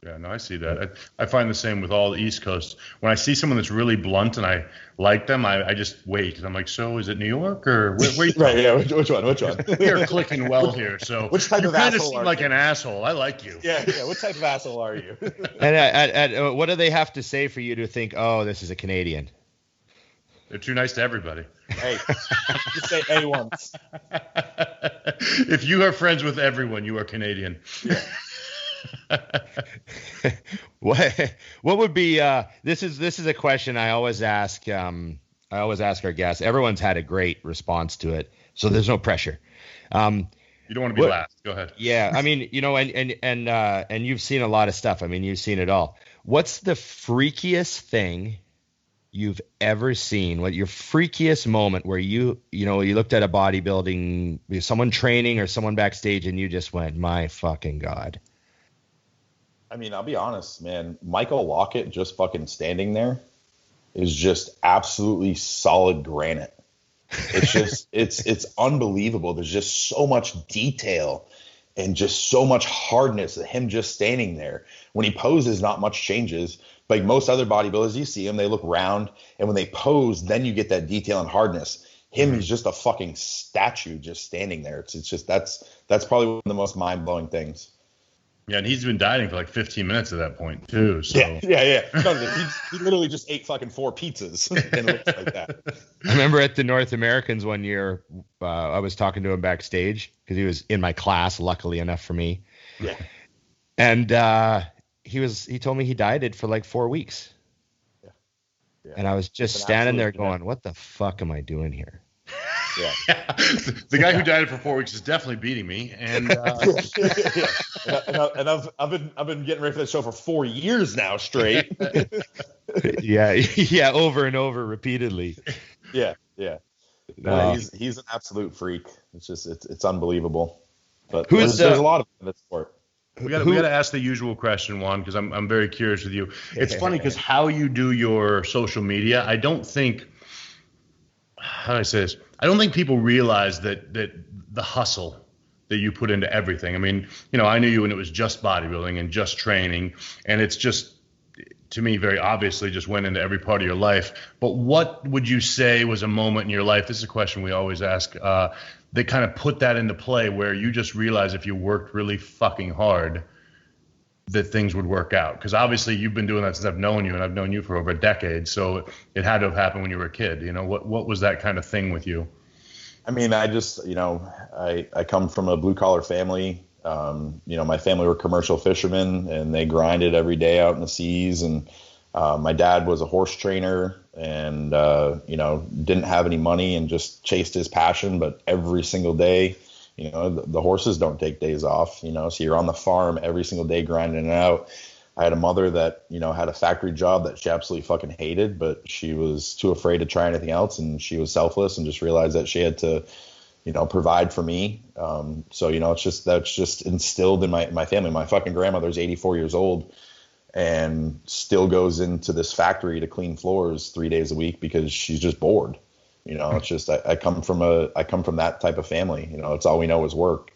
Yeah, no, I see that. I find the same with all the East Coast. When I see someone that's really blunt and I like them, I just wait. And I'm like, so is it New York or where you Right, yeah, which one? You're clicking well here. So which type of asshole kind of seem like an asshole. I like you. Yeah, what type of asshole are you? And what do they have to say for you to think, oh, this is a Canadian? They're too nice to everybody. Hey, just say A once. If you are friends with everyone, you are Canadian. Yeah. What would be this is a question I always ask our guests. Everyone's had a great response to it, so there's no pressure. You don't want to be last. Go ahead. Yeah, I mean, and you've seen a lot of stuff. I mean, you've seen it all. What's the freakiest thing you've ever seen? What your freakiest moment where you looked at a bodybuilding, someone training or someone backstage, and you just went, my fucking God. I mean, I'll be honest, man. Michael Lockett just fucking standing there is just absolutely solid granite. It's just, it's unbelievable. There's just so much detail and just so much hardness of him just standing there. When he poses, not much changes. Like most other bodybuilders, you see him, they look round, and when they pose, then you get that detail and hardness. Him, he's just a fucking statue just standing there. It's just that's probably one of the most mind-blowing things. Yeah, and he's been dieting for like 15 minutes at that point too. So. Yeah. No, he literally just ate fucking 4 pizzas and looked like that. I remember at the North Americans one year, I was talking to him backstage because he was in my class, luckily enough for me. Yeah. And he told me he dieted for like 4 weeks. Yeah. And I was just standing there going, what the fuck am I doing here? Yeah. The guy who dieted for 4 weeks is definitely beating me. And and I've been getting ready for the show for 4 years now straight. yeah, over and over repeatedly. Yeah. He's an absolute freak. It's just it's unbelievable. But there's a lot of it in the sport. We got to ask the usual question, Juan, because I'm very curious with you. It's funny because how you do your social media, I don't think. How do I say this? I don't think people realize that the hustle that you put into everything. I mean, I knew you when it was just bodybuilding and just training, and it's just, to me, very obviously just went into every part of your life. But what would you say was a moment in your life? This is a question we always ask, that kind of put that into play where you just realized if you worked really fucking hard that things would work out? Because obviously you've been doing that since I've known you, and I've known you for over a decade. So it had to have happened when you were a kid. What was that kind of thing with you? I mean, I just, I come from a blue collar family. My family were commercial fishermen, and they grinded every day out in the seas. And my dad was a horse trainer, and didn't have any money and just chased his passion. But every single day, the horses don't take days off, so you're on the farm every single day grinding it out. I had a mother that, had a factory job that she absolutely fucking hated, but she was too afraid to try anything else. And she was selfless and just realized that she had to, provide for me. That's just instilled in my family. My fucking grandmother's 84 years old and still goes into this factory to clean floors 3 days a week because she's just bored. It's just, I come from that type of family. It's all we know is work.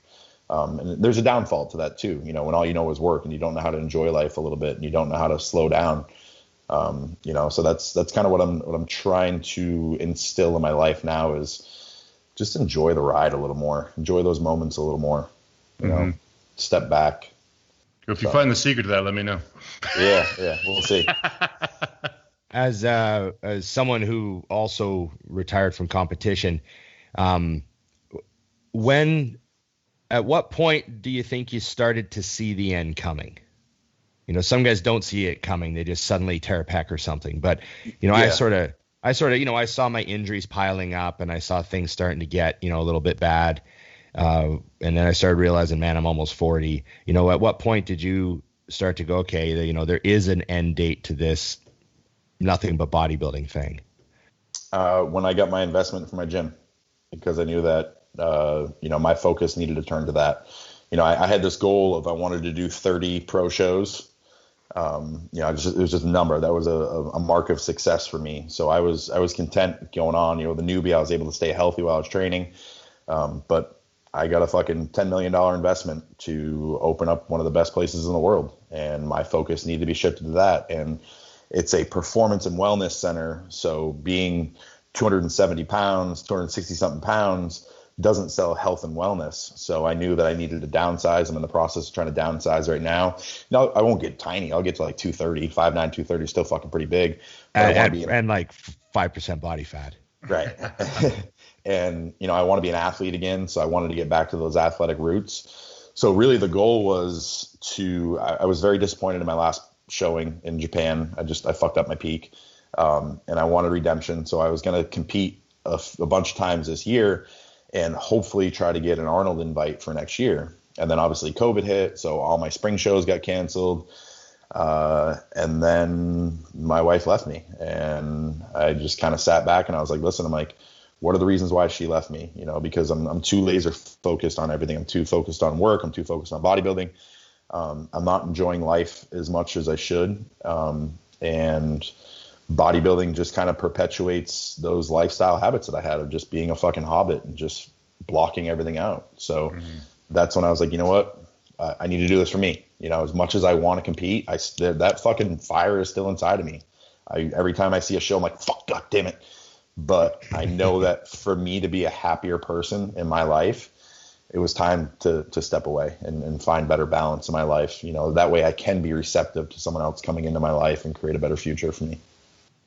And there's a downfall to that too. When all you know is work and you don't know how to enjoy life a little bit and you don't know how to slow down. So that's kind of what I'm trying to instill in my life now is just enjoy the ride a little more, enjoy those moments a little more, step back. If you find the secret to that, let me know. Yeah, we'll see. As someone who also retired from competition, at what point do you think you started to see the end coming? You know, some guys don't see it coming. They just suddenly tear a pec or something. But, you know, Yeah. I sort of, you know, I saw my injuries piling up and I saw things starting to get, you know, a little bit bad. And then I started realizing, man, I'm almost 40. You know, at what point did you start to go, okay, you know, there is an end date to this nothing but bodybuilding thing? When I got my investment for my gym, because I knew that, you know, my focus needed to turn to that. You know, I had this goal of I wanted to do 30 pro shows. You know, it was just a number that was a mark of success for me. So I was content going on. You know, the newbie, I was able to stay healthy while I was training. But I got a fucking $10 million investment to open up one of the best places in the world, and my focus needed to be shifted to that. And it's a performance and wellness center. So being 270 pounds, 260 something pounds doesn't sell health and wellness. So I knew that I needed to downsize. I'm in the process of trying to downsize right now. No, I won't get tiny. I'll get to like 230, 5'9", 230, still fucking pretty big. And like 5% body fat. Right. And, you know, I want to be an athlete again. So I wanted to get back to those athletic roots. So really the goal was I was very disappointed in my last showing in Japan. I fucked up my peak. And I wanted redemption. So I was going to compete a bunch of times this year and hopefully try to get an Arnold invite for next year. And then obviously COVID hit. So all my spring shows got canceled. And then my wife left me, and I just kind of sat back and I was like, listen, I'm like, what are the reasons why she left me? You know, because I'm too laser focused on everything. I'm too focused on work. I'm too focused on bodybuilding. I'm not enjoying life as much as I should. And bodybuilding just kind of perpetuates those lifestyle habits that I had of just being a fucking hobbit and just blocking everything out. So that's when I was like, you know what? I need to do this for me. You know, as much as I want to compete, that fucking fire is still inside of me. Every time I see a show, I'm like, fuck, God damn it. But I know that for me to be a happier person in my life, it was time to step away and find better balance in my life. You know, that way I can be receptive to someone else coming into my life and create a better future for me.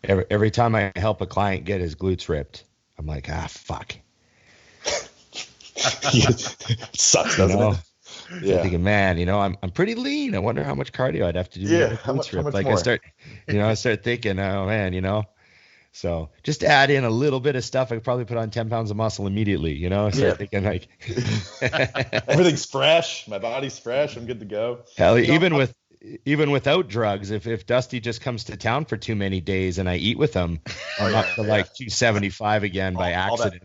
Every time I help a client get his glutes ripped, I'm like, fuck. It sucks, doesn't it? Yeah. I'm thinking, man, you know, I'm pretty lean. I wonder how much cardio I'd have to do. Yeah, how much more? I start thinking, oh man, you know. So just add in a little bit of stuff, I could probably put on 10 pounds of muscle immediately, you know. So thinking like, everything's fresh. My body's fresh. I'm good to go. Hell, even without drugs, if Dusty just comes to town for too many days and I eat with him, I'm up to like 275 again by accident.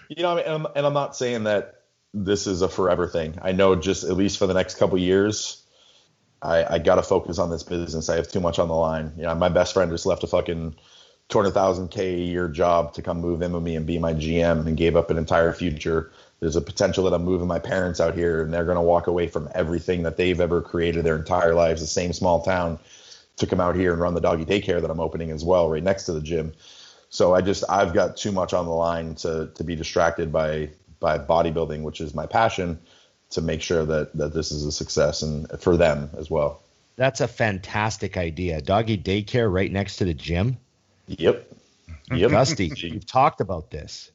You know, I mean, and I'm not saying that this is a forever thing. I know just at least for the next couple of years, I got to focus on this business. I have too much on the line. You know, my best friend just left a fucking $200,000 a year job to come move in with me and be my GM and gave up an entire future. There's a potential that I'm moving my parents out here and they're going to walk away from everything that they've ever created their entire lives, the same small town, to come out here and run the doggy daycare that I'm opening as well, right next to the gym. So I've got too much on the line to be distracted by bodybuilding, which is my passion, to make sure that this is a success and for them as well. That's a fantastic idea. Doggy daycare right next to the gym. Yep. Dusty, you've talked about this.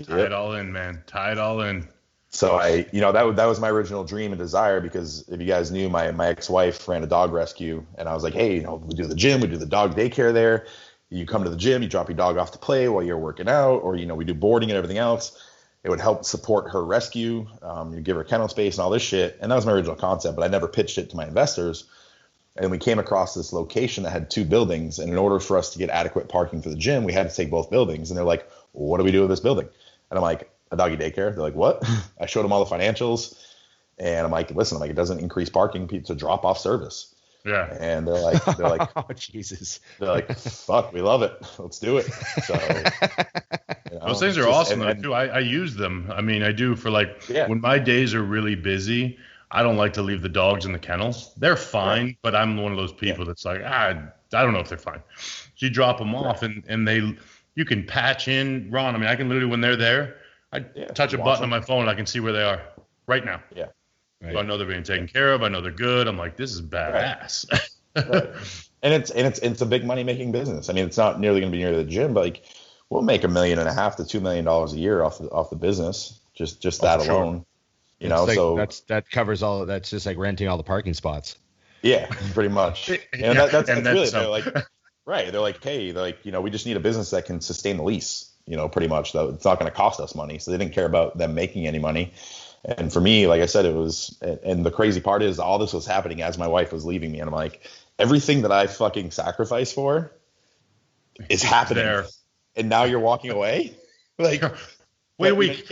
Tie it all in, man. Tie it all in. So that was my original dream and desire, because if you guys knew, my ex-wife ran a dog rescue, and I was like, hey, you know, we do the gym, we do the dog daycare there. You come to the gym, you drop your dog off to play while you're working out, or, you know, we do boarding and everything else. It would help support her rescue. You give her kennel space and all this shit. And that was my original concept, but I never pitched it to my investors. And we came across this location that had two buildings. And in order for us to get adequate parking for the gym, we had to take both buildings. And they're like, well, what do we do with this building? And I'm like, a doggy daycare. They're like, what? I showed them all the financials. And I'm like, listen, it doesn't increase parking. It's a drop off service. Yeah. And they're like, oh, Jesus. They're like, fuck, we love it. Let's do it. So, you know, those things are awesome though, too. I use them. I mean, I do for when my days are really busy, I don't like to leave the dogs in the kennels. They're fine, right, but I'm one of those people that's like, I don't know if they're fine. So you drop them off and you can patch in, Ron. I mean, I can literally, when they're there, I touch a button on my phone and I can see where they are right now. Yeah. Right. So I know they're being taken care of. I know they're good. I'm like, this is badass. Right. And it's a big money making business. I mean, it's not nearly going to be near the gym, but we'll make $1.5 million to $2 million a year off the business. Just that alone. Sure. You know, so that covers all. That's just like renting all the parking spots. Yeah, pretty much. And that's really, some. they're like, right. They're like, hey, we just need a business that can sustain the lease, pretty much, though. It's not going to cost us money. So they didn't care about them making any money. And for me, like I said, it was, and the crazy part is all this was happening as my wife was leaving me. And I'm like, everything that I fucking sacrificed for is happening. There. And now you're walking away? Like, wait a week.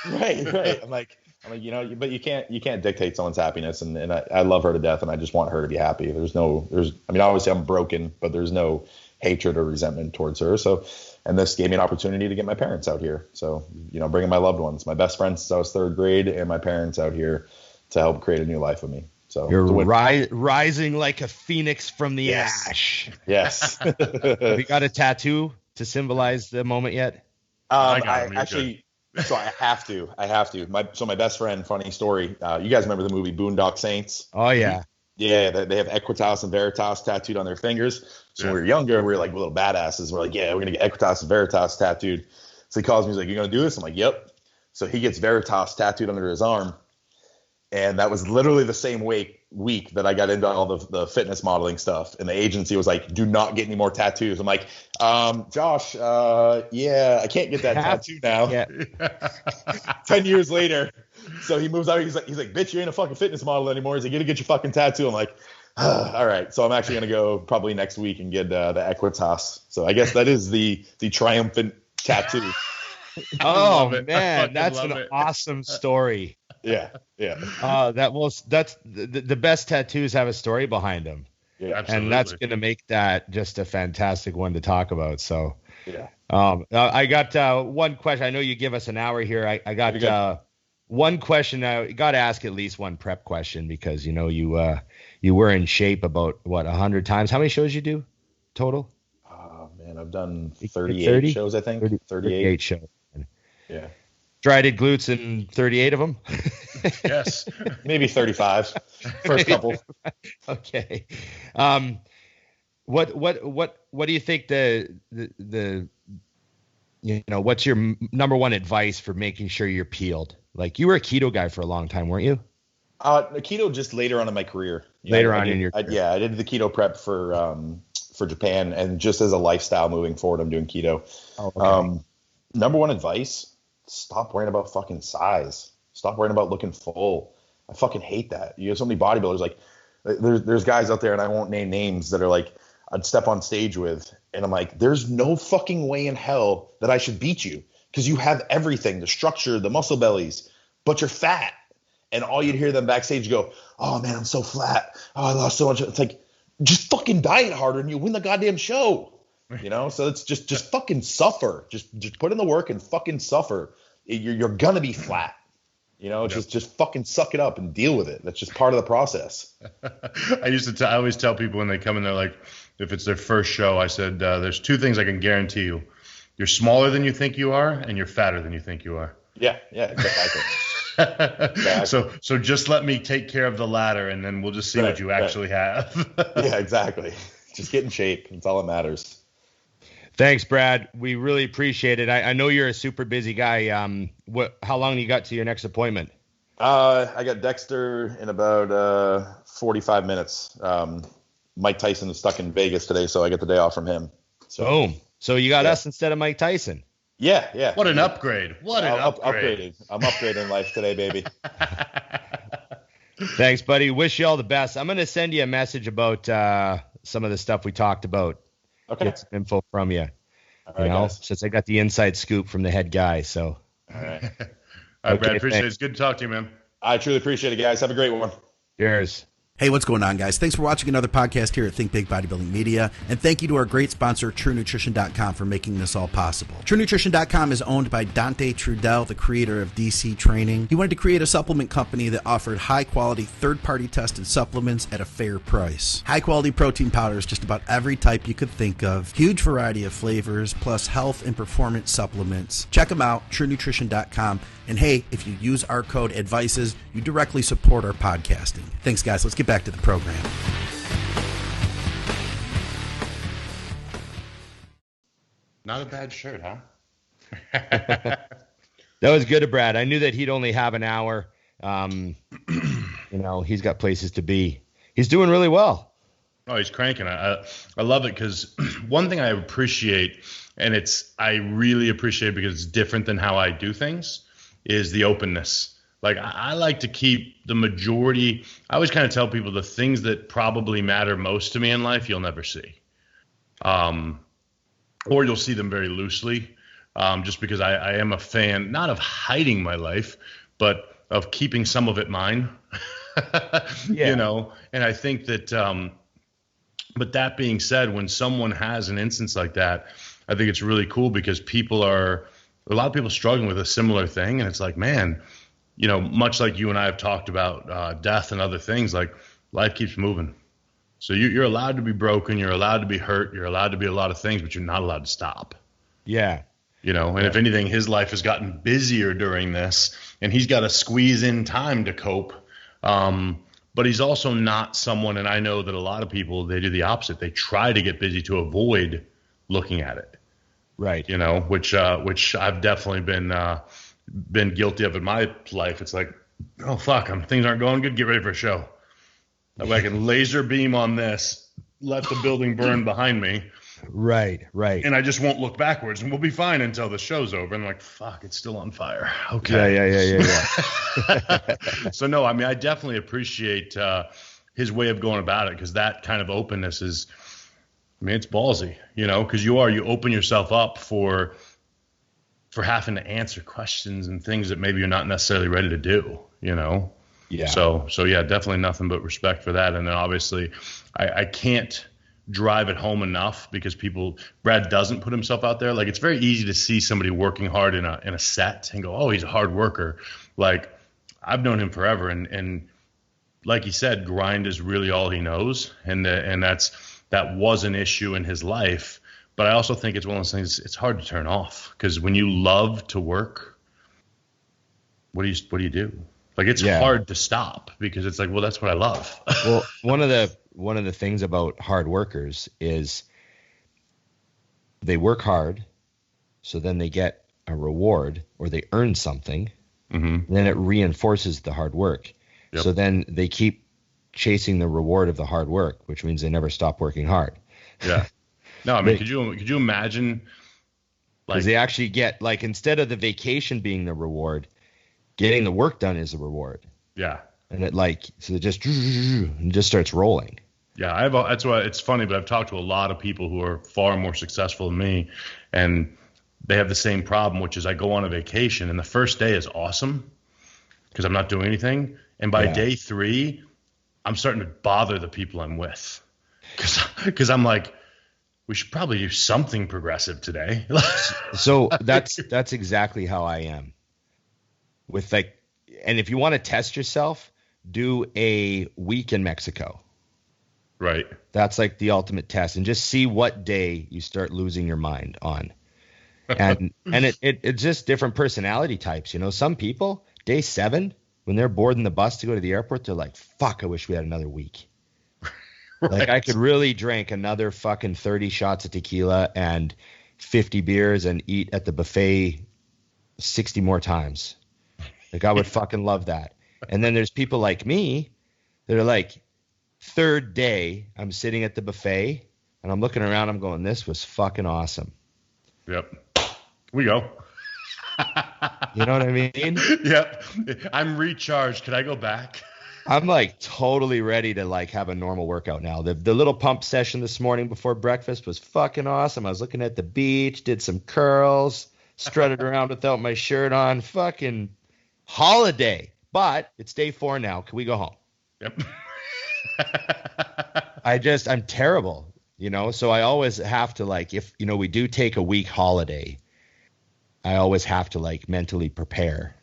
Right. I'm like, but you can't dictate someone's happiness. And I love her to death, and I just want her to be happy. Obviously I'm broken, but there's no hatred or resentment towards her. So, and this gave me an opportunity to get my parents out here. So, bringing my loved ones, my best friends since I was 3rd grade, and my parents out here to help create a new life with me. So you're rising like a phoenix from the ash. Yes. Have you got a tattoo to symbolize the moment yet? I have to. My best friend, funny story. You guys remember the movie Boondock Saints? Oh yeah. Yeah, they have Equitas and Veritas tattooed on their fingers. So when we were younger, we were like little badasses. We're like, yeah, we're gonna get Equitas and Veritas tattooed. So he calls me, he's like, you gonna do this? I'm like, yep. So he gets Veritas tattooed under his arm. And that was literally the same week that I got into all the fitness modeling stuff. And the agency was like, do not get any more tattoos. I'm like, Josh, yeah, I can't get that tattoo now. Yeah. 10 years later. So he moves out. He's like, bitch, you ain't a fucking fitness model anymore. He's like, you gotta get your fucking tattoo. I'm like, all right. So I'm actually going to go probably next week and get the Equitas. So I guess that is the triumphant tattoo. Oh man, that's an awesome story. Yeah. That's the best tattoos have a story behind them. Yeah, absolutely. And that's going to make that just a fantastic one to talk about. So, yeah. I got one question. I know you give us an hour here. I got one question. I got to ask at least one prep question because you were in shape about 100 times. How many shows you do total? Oh man, I've done 38 shows. I think 38 shows. Yeah. Dry-did glutes in 38 of them? Yes. Maybe 35. First couple. Okay. What do you think what's your number one advice for making sure you're peeled? Like you were a keto guy for a long time, weren't you? Keto just later on in my career. Later on in your career. Yeah, I did the keto prep for Japan, and just as a lifestyle moving forward, I'm doing keto. Oh, okay. Number one advice: stop worrying about fucking size. Stop worrying about looking full. I fucking hate that. You have so many bodybuilders. Like, there's guys out there, and I won't name names, that are like, I'd step on stage with, and I'm like, there's no fucking way in hell that I should beat you because you have everything, the structure, the muscle bellies, but you're fat. And all you'd hear them backstage go, oh man, I'm so flat. Oh, I lost so much. It's like, just fucking diet harder and you win the goddamn show. So it's just fucking suffer. Just put in the work and fucking suffer. You're gonna be flat. Just fucking suck it up and deal with it. That's just part of the process. I always tell people when they come in, they're like, if it's their first show, I said, there's two things I can guarantee you. You're smaller than you think you are, and you're fatter than you think you are. Yeah, exactly. Exactly. So just let me take care of the latter, and then we'll just see what you actually have. Yeah, exactly. Just get in shape. That's all that matters. Thanks, Brad. We really appreciate it. I know you're a super busy guy. How long you got to your next appointment? I got Dexter in about 45 minutes. Mike Tyson is stuck in Vegas today, so I get the day off from him. So, boom. So you got us instead of Mike Tyson. Yeah. What an upgrade. Upgrade. I'm upgrading life today, baby. Thanks, buddy. Wish you all the best. I'm going to send you a message about some of the stuff we talked about. Okay. Get some info from you. All right, guys. Since I got the inside scoop from the head guy. So. All right. All right, Brad. Appreciate it. It's good to talk to you, man. I truly appreciate it, guys. Have a great one. Cheers. Hey, what's going on, guys? Thanks for watching another podcast here at Think Big Bodybuilding Media. And thank you to our great sponsor, TrueNutrition.com, for making this all possible. TrueNutrition.com is owned by Dante Trudell, the creator of DC Training. He wanted to create a supplement company that offered high-quality, third-party tested supplements at a fair price. High-quality protein powders, just about every type you could think of. Huge variety of flavors, plus health and performance supplements. Check them out, TrueNutrition.com. And hey, if you use our code ADVICES, you directly support our podcasting. Thanks, guys. Let's get back to the program. Not a bad shirt, huh? That was good of Brad. I knew that he'd only have an hour. He's got places to be. He's doing really well. Oh, he's cranking. I love it because one thing I appreciate, and I really appreciate it because it's different than how I do things, is the openness. Like I like to keep the majority. I always kind of tell people the things that probably matter most to me in life, you'll never see. Or you'll see them very loosely, just because I am a fan, not of hiding my life, but of keeping some of it mine, you know? And I think that, but that being said, when someone has an instance like that, I think it's really cool because a lot of people struggling with a similar thing. And it's like, man, you know, much like you and I have talked about death and other things, like life keeps moving. So you're allowed to be broken. You're allowed to be hurt. You're allowed to be a lot of things, but you're not allowed to stop. Yeah. You know, and if anything, his life has gotten busier during this and he's got to squeeze in time to cope. But he's also not someone, and I know that a lot of people, they do the opposite. They try to get busy to avoid looking at it. Right. You know, which I've definitely been guilty of in my life. It's like, oh, fuck, things aren't going good. Get ready for a show. I can laser beam on this, let the building burn behind me. Right. And I just won't look backwards, and we'll be fine until the show's over. And I'm like, fuck, it's still on fire. Okay. Yeah. So no, I mean, I definitely appreciate his way of going about it, because that kind of openness is, I mean, it's ballsy, you know, because you open yourself up for having to answer questions and things that maybe you're not necessarily ready to do, you know? Yeah. So yeah, definitely nothing but respect for that. And then obviously I can't drive it home enough because Brad doesn't put himself out there. Like, it's very easy to see somebody working hard in a set and go, oh, he's a hard worker. Like, I've known him forever. And like he said, grind is really all he knows. And that was an issue in his life. But I also think it's one of those things, it's hard to turn off, because when you love to work, what do you do? Like, it's hard to stop, because it's like, well, that's what I love. Well, one of the things about hard workers is they work hard, so then they get a reward or they earn something. Mm-hmm. Then it reinforces the hard work. Yep. So then they keep chasing the reward of the hard work, which means they never stop working hard. Yeah. No, I mean, could you imagine? Because they actually get, like, instead of the vacation being the reward, getting the work done is the reward. Yeah. And it just starts rolling. Yeah, that's why it's funny, but I've talked to a lot of people who are far more successful than me, and they have the same problem, which is I go on a vacation, and the first day is awesome because I'm not doing anything. And by day 3, I'm starting to bother the people I'm with, because I'm like, we should probably do something progressive today. So that's exactly how I am with, like, and if you want to test yourself, do a week in Mexico. Right. That's like the ultimate test, and just see what day you start losing your mind on. And it's just different personality types. You know, some people, day 7, when they're boarding the bus to go to the airport, they're like, fuck, I wish we had another week. Right. Like, I could really drink another fucking 30 shots of tequila and 50 beers and eat at the buffet 60 more times. Like, I would fucking love that. And then there's people like me that are like, 3rd day, I'm sitting at the buffet and I'm looking around, I'm going, this was fucking awesome. Yep. We go. You know what I mean? Yep. I'm recharged. Could I go back? I'm like totally ready to like have a normal workout now. The little pump session this morning before breakfast was fucking awesome. I was looking at the beach, did some curls, strutted around without my shirt on. Fucking holiday. But it's day 4 now. Can we go home? Yep. I'm terrible, you know, so I always have to, like, if, you know, we do take a week holiday, I always have to, like, mentally prepare.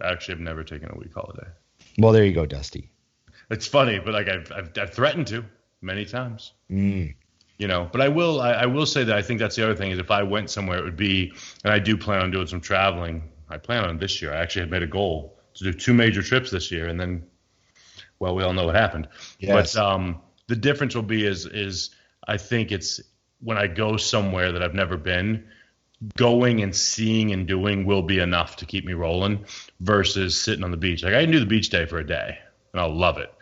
Actually, I've never taken a week holiday. Well, there you go, Dusty. It's funny, but like I've threatened to many times. You know, but I will say that I think that's the other thing is if I went somewhere, it would be, and I do plan on doing some traveling. I plan on this year. I actually had made a goal to do 2 major trips this year, and then, well, we all know what happened. Yes. But the difference will be is I think it's when I go somewhere that I've never been, going and seeing and doing will be enough to keep me rolling versus sitting on the beach. Like, I can do the beach day for a day and I'll love it.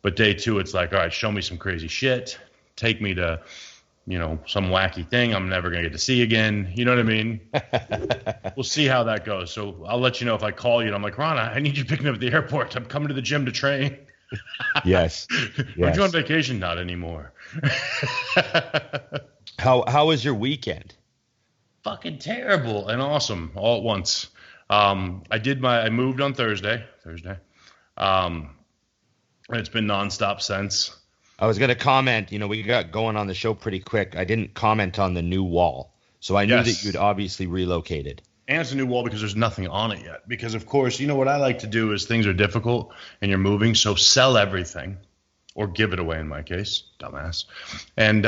But day 2, it's like, all right, show me some crazy shit. Take me to, some wacky thing I'm never going to get to see again. You know what I mean? We'll see how that goes. So I'll let you know if I call you and I'm like, Ron, I need you to pick me up at the airport. I'm coming to the gym to train. Yes. Aren't you on vacation? Not anymore. How was your weekend? Fucking terrible and awesome all at once. I moved on Thursday. It's been nonstop since. I was going to comment, we got going on the show pretty quick. I didn't comment on the new wall. So I knew that you'd obviously relocated. And it's a new wall because there's nothing on it yet. Because, of course, what I like to do is things are difficult and you're moving, so sell everything or give it away in my case, dumbass. And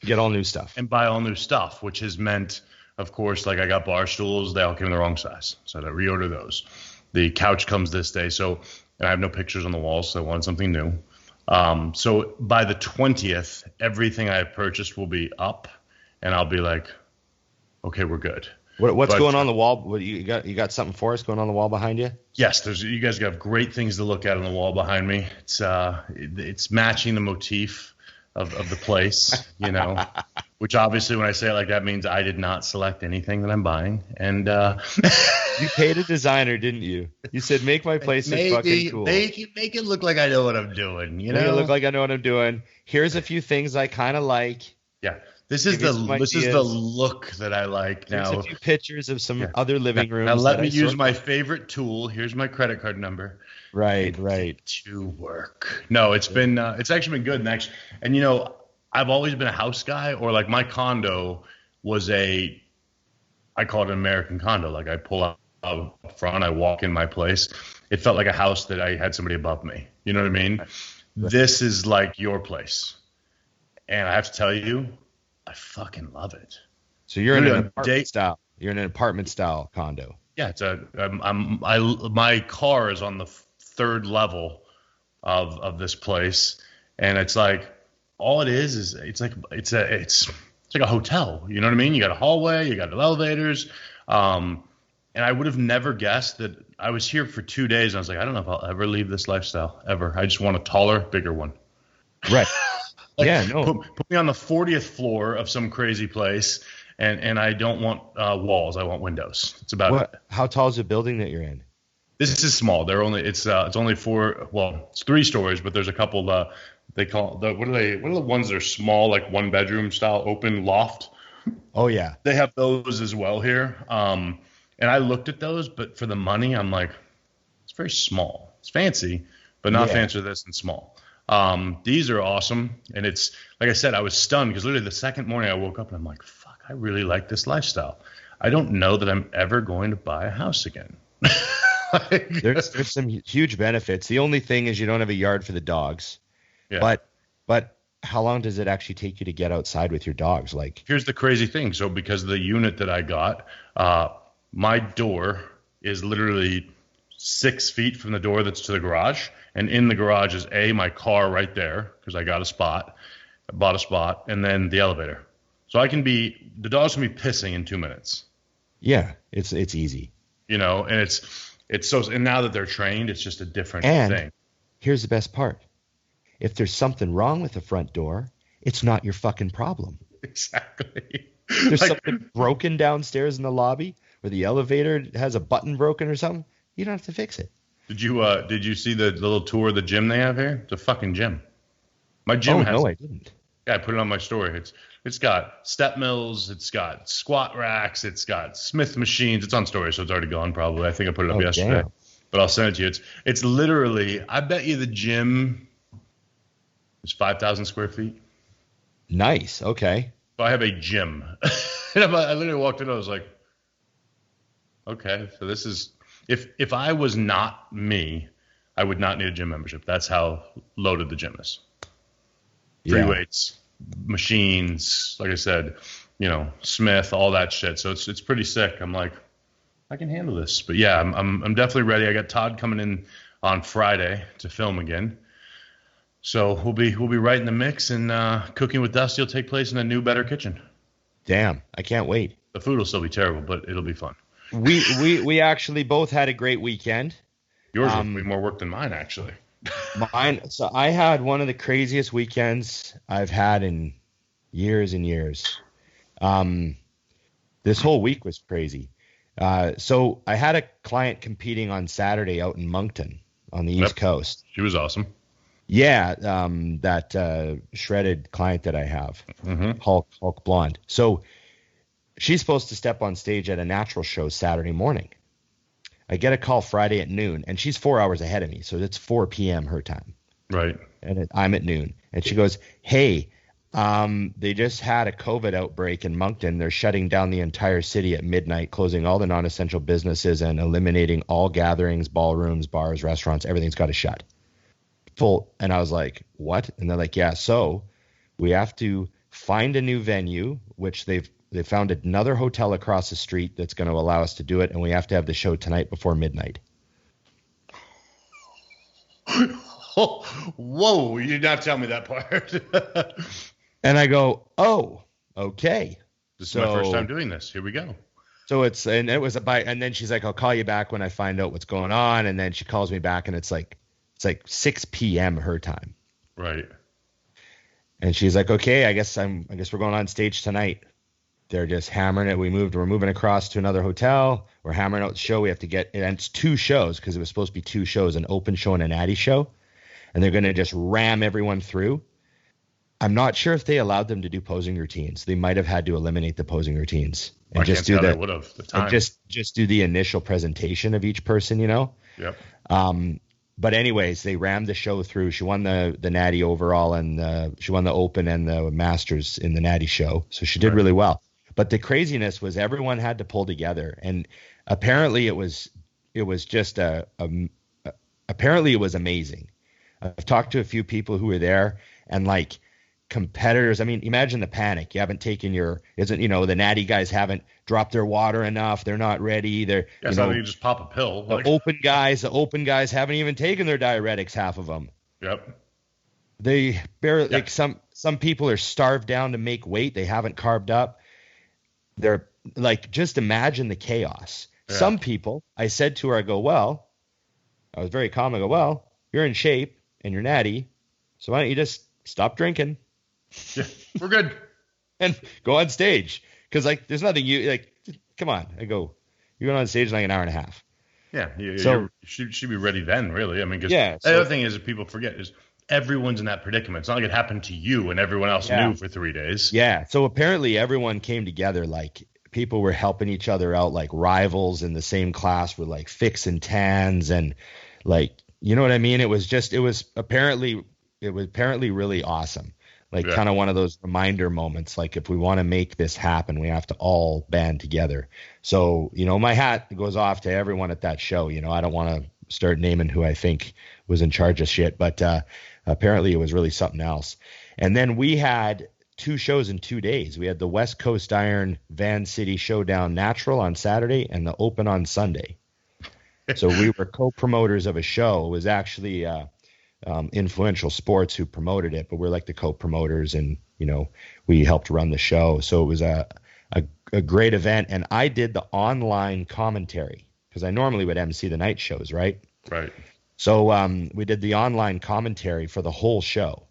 get all new stuff. And buy all new stuff, which has meant, of course, like I got bar stools. They all came in the wrong size. So I had to reorder those. The couch comes this day. So and I have no pictures on the wall, so I wanted something new. So by the 20th, everything I have purchased will be up, and I'll be like, okay, we're good. What's going on the wall? What, you got something for us going on the wall behind you? Yes, you guys have great things to look at on the wall behind me. It's matching the motif of the place, which obviously when I say it like that means I did not select anything that I'm buying. And you paid a designer, didn't you? You said make my place look fucking cool. Make it look like I know what I'm doing. Make it look like I know what I'm doing. Here's a few things I kind of like. Yeah. This is the look that I like now. There's a few pictures of some other living rooms. Now let me use my favorite tool. Here's my credit card number. Right. To work. No, it's been it's actually been good. And I've always been a house guy, or like my condo was I call it an American condo. Like I pull out front, I walk in my place. It felt like a house that I had somebody above me. You know what I mean? Right. This is like your place. And I have to tell you, I fucking love it. So you're in an apartment style. You're in an apartment style condo. Yeah, it's my car is on the 3rd level of this place, and it's like all it is it's like a hotel. You know what I mean? You got a hallway, you got elevators, and I would have never guessed that. I was here for 2 days, and I was like, I don't know if I'll ever leave this lifestyle ever. I just want a taller, bigger one. Right. Put me on the 40th floor of some crazy place, and I don't want walls. I want windows. It's about it. How tall is the building that you're in? This is small. It's only 4. Well, it's 3 stories, but there's a couple. They call what are the ones that are small, like 1-bedroom style, open loft? Oh yeah, they have those as well here. And I looked at those, but for the money, I'm like, it's very small. It's fancy, but not fancier than this and small. These are awesome. And it's, like I said, I was stunned because literally the second morning I woke up and I'm like, fuck, I really like this lifestyle. I don't know that I'm ever going to buy a house again. There's some huge benefits. The only thing is you don't have a yard for the dogs. Yeah. But how long does it actually take you to get outside with your dogs? Like, here's the crazy thing. So because of the unit that I got, my door is literally 6 feet from the door that's to the garage. And in the garage is my car right there because I bought a spot, and then the elevator. So the dogs can be pissing in 2 minutes. Yeah, it's easy. And and now that they're trained, it's just a different thing. Here's the best part. If there's something wrong with the front door, it's not your fucking problem. Exactly. There's something broken downstairs in the lobby, or the elevator has a button broken or something. You don't have to fix it. Did you see the little tour of the gym they have here? It's a fucking gym. My gym has. No, I didn't. Yeah, I put it on my story. It's got step mills, it's got squat racks, it's got Smith machines. It's on story, so it's already gone probably. I think I put it up yesterday. Damn. But I'll send it to you. It's literally, I bet you the gym is 5,000 square feet. Nice. Okay. So I have a gym. And I literally walked in, I was like, okay, so this is. If I was not me, I would not need a gym membership. That's how loaded the gym is. Free weights, machines, like I said, Smith, all that shit. So it's pretty sick. I'm like, I can handle this. But yeah, I'm definitely ready. I got Todd coming in on Friday to film again. So we'll be right in the mix, and Cooking with Dusty will take place in a new, better kitchen. Damn, I can't wait. The food will still be terrible, but it'll be fun. We actually both had a great weekend. Yours will be more work than mine, actually. So I had one of the craziest weekends I've had in years and years. This whole week was crazy. So I had a client competing on Saturday out in Moncton on the East Coast. She was awesome. Yeah, that shredded client that I have, Hulk Blonde. So she's supposed to step on stage at a natural show Saturday morning. I get a call Friday at noon, and she's 4 hours ahead of me, so it's 4 p.m. her time. Right. And I'm at noon, and she goes, "Hey, they just had a COVID outbreak in Moncton. They're shutting down the entire city at midnight, closing all the non-essential businesses and eliminating all gatherings, ballrooms, bars, restaurants. Everything's got to shut." Full. And I was like, "What?" And they're like, "Yeah, so we have to find a new venue, which they found another hotel across the street that's going to allow us to do it, and we have to have the show tonight before midnight." Oh, whoa, you did not tell me that part. And I go, "Oh, okay. This is my first time doing this. Here we go." So and then she's like, "I'll call you back when I find out what's going on." And then she calls me back, and it's like 6 p.m. her time. Right. And she's like, "Okay, I guess we're going on stage tonight." They're just hammering it. We're moving across to another hotel. We're hammering out the show. We have to get, and it's 2 shows because it was supposed to be 2 shows, an open show and a natty show. And they're going to just ram everyone through. I'm not sure if they allowed them to do posing routines. They might have had to eliminate the posing routines and just do just do the initial presentation of each person, Yep. But anyways, they rammed the show through. She won the natty overall, and she won the open and the masters in the natty show. So she did really well. But the craziness was everyone had to pull together, and apparently it was just apparently it was amazing. I've talked to a few people who were there, and like competitors. I mean, imagine the panic. You haven't taken the natty guys haven't dropped their water enough. They're not ready. You just pop a pill. The open guys haven't even taken their diuretics, half of them. Yep. They barely, like some people are starved down to make weight. They haven't carved up. They're like, just imagine the chaos. Yeah. Some people, I said to her, I was very calm. I go, "Well, you're in shape and you're natty, so why don't you just stop drinking?" Yeah, we're good. And go on stage. Because, like, there's nothing come on. I go, you're going on stage in like an hour and a half. Yeah. You should be ready then, really. I mean, because the other thing is that people forget is everyone's in that predicament. It's not like it happened to you and everyone else knew for 3 days. Yeah. So apparently everyone came together. Like, people were helping each other out. Like, rivals in the same class were like fixing tans and like, you know what I mean? It was apparently really awesome. Like, kind of one of those reminder moments. Like, if we want to make this happen, we have to all band together. So, my hat goes off to everyone at that show. I don't want to start naming who I think was in charge of shit, but apparently it was really something else. And then we had 2 shows in 2 days. We had the West Coast Iron Van City Showdown Natural on Saturday and the Open on Sunday. So we were co-promoters of a show. It was actually Influential Sports who promoted it, but we're like the co-promoters, and we helped run the show. So it was a great event, and I did the online commentary because I normally would MC the night shows, right? Right. So we did the online commentary for the whole show.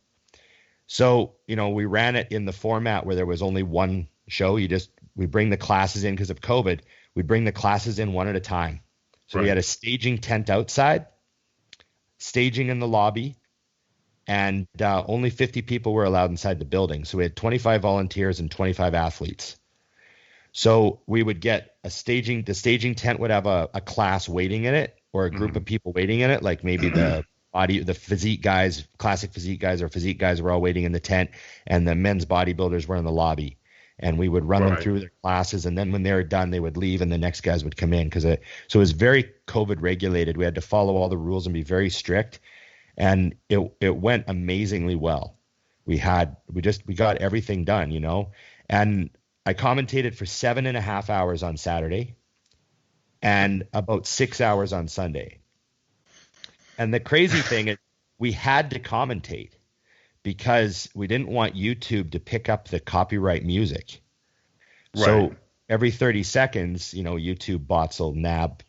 So we ran it in the format where there was only one show. We bring the classes in because of COVID. We bring the classes in one at a time. So we had a staging tent outside, staging in the lobby, and only 50 people were allowed inside the building. So we had 25 volunteers and 25 athletes. So we would get the staging tent would have a class waiting in it, or a group of people waiting in it, like maybe the physique guys, classic physique guys or physique guys were all waiting in the tent, and the men's bodybuilders were in the lobby. And we would run them through their classes, and then when they were done, they would leave, and the next guys would come in so it was very COVID regulated. We had to follow all the rules and be very strict, and it went amazingly well. We got everything done, and I commentated for 7.5 hours on Saturday, and about 6 hours on Sunday. And the crazy thing is, we had to commentate, because we didn't want YouTube to pick up the copyright music. Right. So every 30 seconds, YouTube bots will nab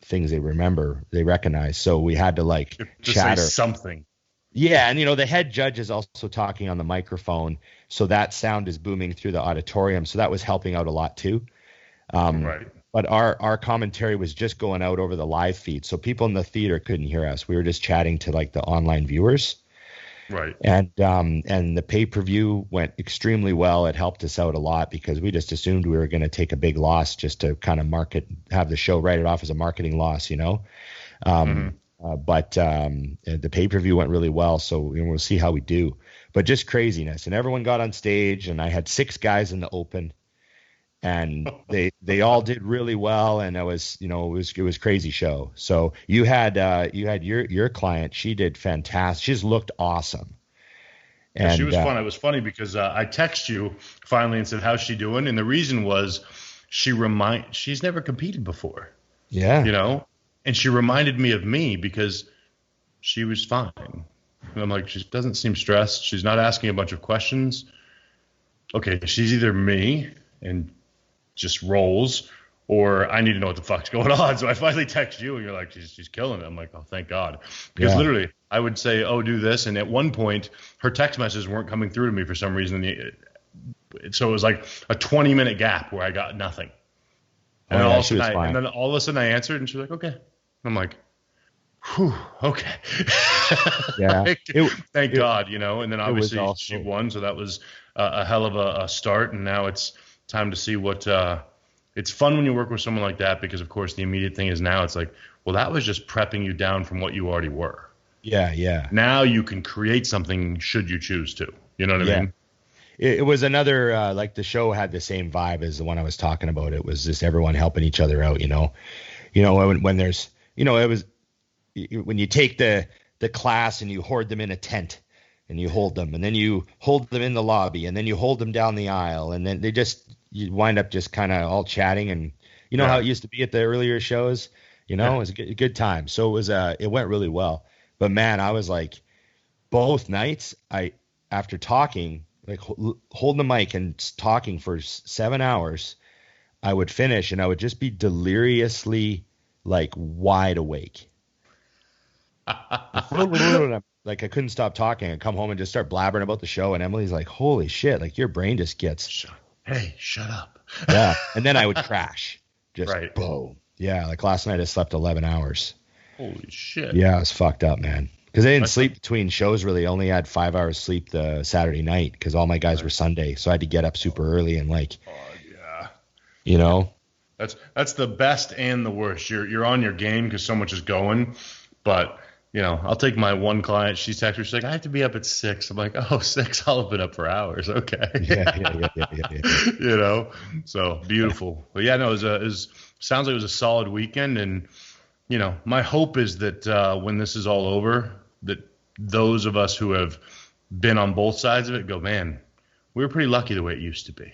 things they recognize. So we had to like chatter something. Yeah. And, the head judge is also talking on the microphone. So that sound is booming through the auditorium. So that was helping out a lot too. Right. But our commentary was just going out over the live feed. So people in the theater couldn't hear us. We were just chatting to like the online viewers. Right. And the pay-per-view went extremely well. It helped us out a lot because we just assumed we were going to take a big loss just to kind of have the show write it off as a marketing loss, But the pay-per-view went really well, so we'll see how we do. But just craziness, and everyone got on stage, and I had 6 guys in the open, and they all did really well, and it was crazy show. So you had your client, she did fantastic. She just looked awesome. And she was fun. It was funny because I texted you finally and said, "How's she doing?" And the reason was she's never competed before. Yeah. And she reminded me of me because she was fine. And I'm like, she doesn't seem stressed. She's not asking a bunch of questions. Okay, she's either me and just rolls, or I need to know what the fuck's going on. So I finally text you, and you're like, she's killing it. I'm like, oh, thank God. Because literally, I would say, oh, do this. And at one point, her text messages weren't coming through to me for some reason. So it was like a 20-minute gap where I got nothing. And, then all of a sudden I answered, and she was like, okay. I'm like, whew, okay. Yeah. Thank God, And then obviously she won, so that was a hell of a start. And now it's time to see what it's fun when you work with someone like that because, of course, the immediate thing is now it's like, well, that was just prepping you down from what you already were. Yeah, yeah. Now you can create something should you choose to. You know what I mean? It was another, like the show had the same vibe as the one I was talking about. It was just everyone helping each other out, when there's, it was when you take the class and you hoard them in a tent and you hold them, and then you hold them in the lobby, and then you hold them down the aisle, and then you wind up just kind of all chatting, and how it used to be at the earlier shows, it was a good time. So it went really well. But man, I was like, both nights, after talking, like holding the mic and talking for 7 hours, I would finish and I would just be deliriously like wide awake. Like I couldn't stop talking. I'd come home and just start blabbering about the show. And Emily's like, holy shit, like your brain just gets. Hey, shut up. Yeah. And then I would crash. Just boom. Yeah. Like last night I slept 11 hours. Holy shit. Yeah, I was fucked up, man. Because I didn't sleep between shows really. I only had 5 hours sleep the Saturday night because all my guys were Sunday. So I had to get up super early and like, That's the best and the worst. You're on your game because so much is going. But, I'll take my one client. She's texting. She's like, I have to be up at 6. I'm like, oh, 6? I'll have been up for hours. Okay. Yeah. So beautiful. But yeah, no, it sounds like it was a solid weekend. And, my hope is that when this is all over, that those of us who have been on both sides of it go, man, we were pretty lucky the way it used to be.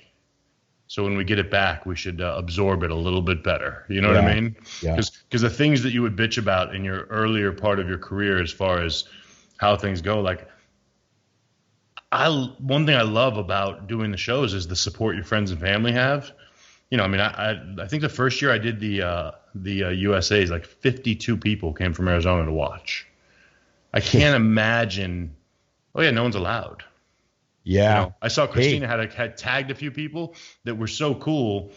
So when we get it back, we should absorb it a little bit better. You know what I mean? Yeah. Because the things that you would bitch about in your earlier part of your career as far as how things go, like one thing I love about doing the shows is the support your friends and family have. I think the first year I did the USA's, like 52 people came from Arizona to watch. I can't imagine. Oh yeah, no one's allowed. Yeah. I saw Christina had tagged a few people that were so cool.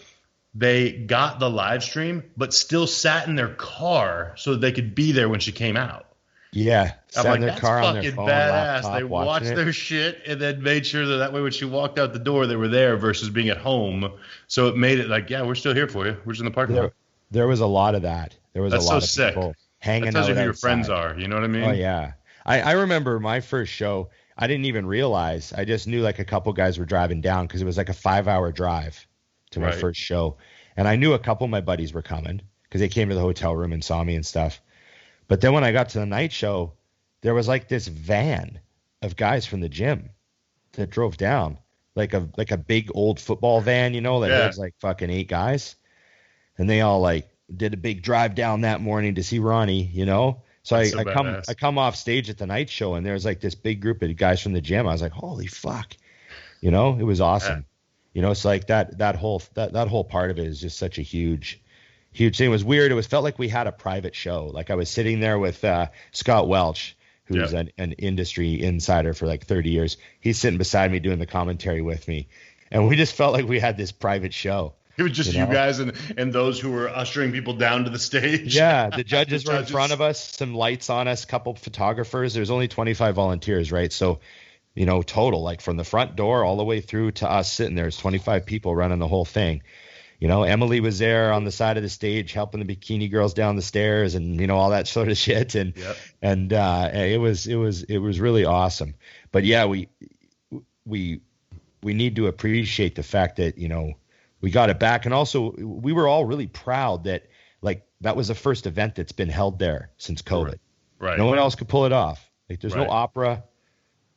They got the live stream, but still sat in their car so that they could be there when she came out. Yeah. I'm like, that's fucking badass. They watched their shit and then made sure that way when she walked out the door, they were there versus being at home. So it made it like, yeah, we're still here for you. We're just in the parking lot. There was a lot of that. There was that's a lot so of people hanging out. That tells you who your friends are. You know what I mean? Oh, yeah. I remember my first show. I didn't even realize. I just knew like a couple guys were driving down because it was like a 5-hour drive to my first show. And I knew a couple of my buddies were coming because they came to the hotel room and saw me and stuff. But then when I got to the night show, there was like this van of guys from the gym that drove down, like a big old football van, that was like fucking 8 guys. And they all like did a big drive down that morning to see Ronnie, So I come off stage at the night show and there's like this big group of guys from the gym. I was like, holy fuck, it was awesome. It's like that whole part of it is just such a huge, huge thing. It was weird. Felt like we had a private show. Like I was sitting there with Scott Welch, who's an industry insider for like 30 years. He's sitting beside me doing the commentary with me. And we just felt like we had this private show. It was just you guys and those who were ushering people down to the stage. Yeah, the judges were in front of us, some lights on us, couple photographers. There's only 25 volunteers, right? So, total, like from the front door all the way through to us sitting there, there's 25 people running the whole thing. Emily was there on the side of the stage helping the bikini girls down the stairs and, all that sort of shit. And it was really awesome. But yeah, we need to appreciate the fact that, we got it back. And also we were all really proud that like that was the first event that's been held there since COVID. Right. No one else could pull it off. Like there's no opera.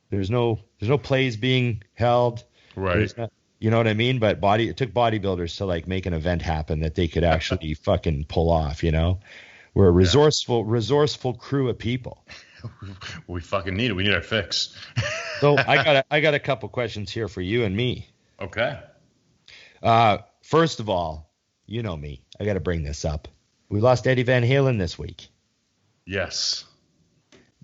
There's no plays being held. Right. You know what I mean? But it took bodybuilders to like make an event happen that they could actually fucking pull off, We're a resourceful crew of people. We fucking need it. We need our fix. So I got a couple questions here for you and me. Okay. First of all, you know me. I got to bring this up. We lost Eddie Van Halen this week. Yes.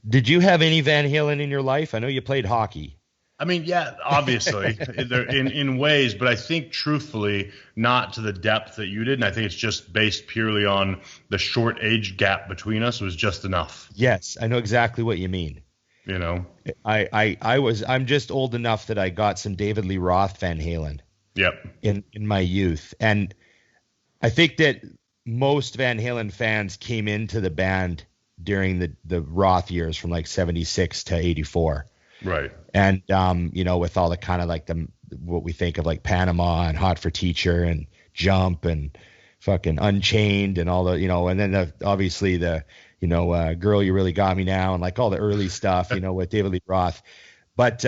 Did you have any Van Halen in your life? I know you played hockey. I mean, yeah, obviously, in ways, but I think truthfully, not to the depth that you did. And I think it's just based purely on the short age gap between us was just enough. Yes, I know exactly what you mean. I'm just old enough that I got some David Lee Roth Van Halen. Yep. In my youth. And I think that most Van Halen fans came into the band during the Roth years from like 76 to 84. Right. And, with all the kind of like what we think of like Panama and Hot for Teacher and Jump and fucking Unchained and all the, and then obviously the, Girl You Really Got Me Now and like all the early stuff, with David Lee Roth. But,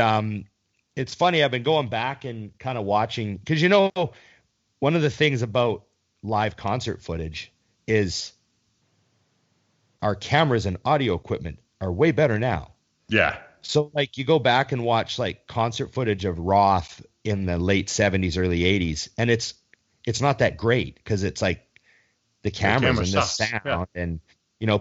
it's funny. I've been going back and kind of watching because, one of the things about live concert footage is our cameras and audio equipment are way better now. Yeah. So like you go back and watch like concert footage of Roth in the late 70s, early 80s, and it's not that great because it's like the cameras and the sound and,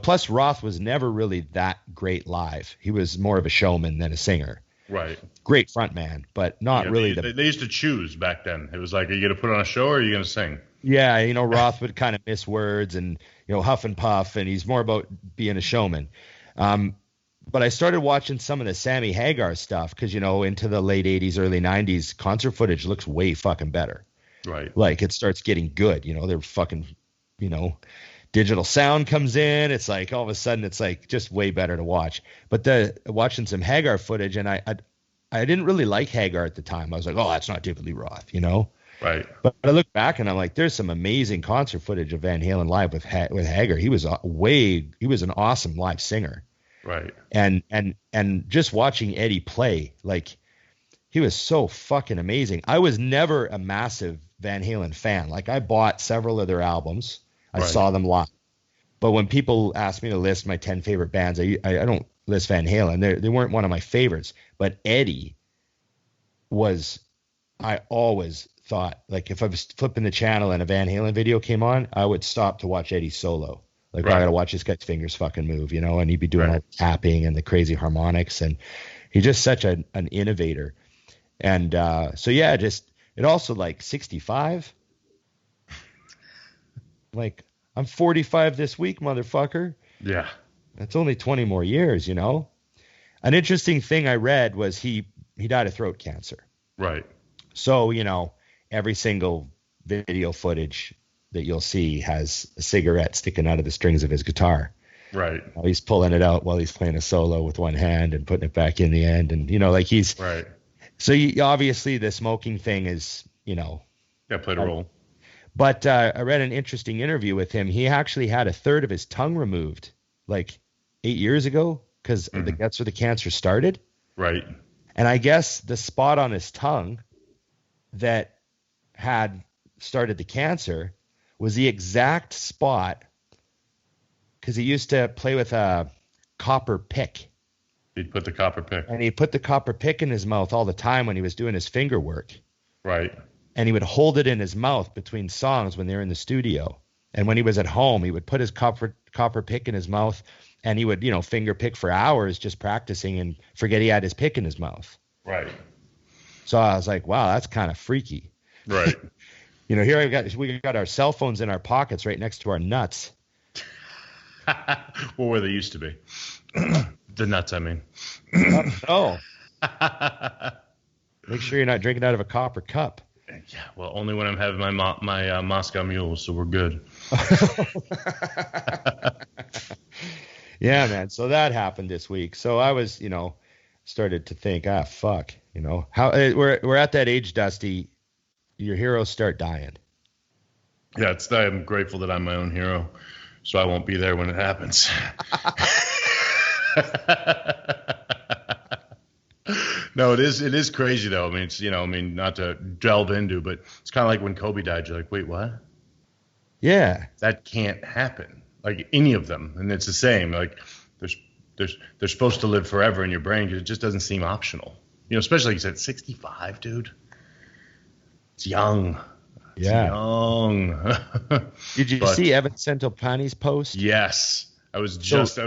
plus Roth was never really that great live. He was more of a showman than a singer. Right. Great front man, but not really. They used to choose back then. It was like, are you going to put on a show or are you going to sing? Yeah. Roth would kind of miss words and, huff and puff, and he's more about being a showman. But I started watching some of the Sammy Hagar stuff because, into the late 80s, early 90s, concert footage looks way fucking better. Right. Like it starts getting good. They're fucking, digital sound comes in. It's like all of a sudden it's like just way better to watch. But watching some Hagar footage, and I didn't really like Hagar at the time. I was like, oh, that's not David Lee Roth, Right. But I look back and I'm like, there's some amazing concert footage of Van Halen live with Hagar. He was an awesome live singer. Right. And just watching Eddie play, like he was so fucking amazing. I was never a massive Van Halen fan. Like I bought several of their albums. I saw them live. But when people ask me to list my 10 favorite bands, I don't list Van Halen. They weren't one of my favorites. But Eddie I always thought, like if I was flipping the channel and a Van Halen video came on, I would stop to watch Eddie solo. Like, I got to watch this guy's fingers fucking move, and he'd be doing all the tapping and the crazy harmonics. And he's just such an innovator. And it also like 65. Like, I'm 45 this week, motherfucker. Yeah. That's only 20 more years, An interesting thing I read was he died of throat cancer. Right. So, every single video footage that you'll see has a cigarette sticking out of the strings of his guitar. Right. He's pulling it out while he's playing a solo with one hand and putting it back in the end. And, like he's. Right. So obviously the smoking thing is, Yeah, played a role. But I read an interesting interview with him. He actually had a third of his tongue removed like 8 years ago because that's where the cancer started. Right. And I guess the spot on his tongue that had started the cancer was the exact spot because he used to play with a copper pick. He'd put the copper pick. And he put the copper pick in his mouth all the time when he was doing his finger work. Right. And he would hold it in his mouth between songs when they were in the studio. And when he was at home, he would put his copper pick in his mouth, and he would, finger pick for hours just practicing and forget he had his pick in his mouth. Right. So I was like, wow, that's kind of freaky. Right. Here we got our cell phones in our pockets right next to our nuts. Well, where they used to be. The nuts, I mean. Oh. Make sure you're not drinking out of a copper cup. Yeah, well, only when I'm having my Moscow Mule, so we're good. Yeah, man. So that happened this week. So I was, started to think, fuck, how we're at that age, Dusty. Your heroes start dying. Yeah, I'm grateful that I'm my own hero, so I won't be there when it happens. No, it is crazy though. I mean, it's not to delve into, but it's kind of like when Kobe died. You're like, wait, what? Yeah, that can't happen. Like any of them, and it's the same. Like they're supposed to live forever in your brain because it just doesn't seem optional. Especially like you said, 65, dude. It's young. It's young. Did you see Evan Centopani's post? Yes, I was just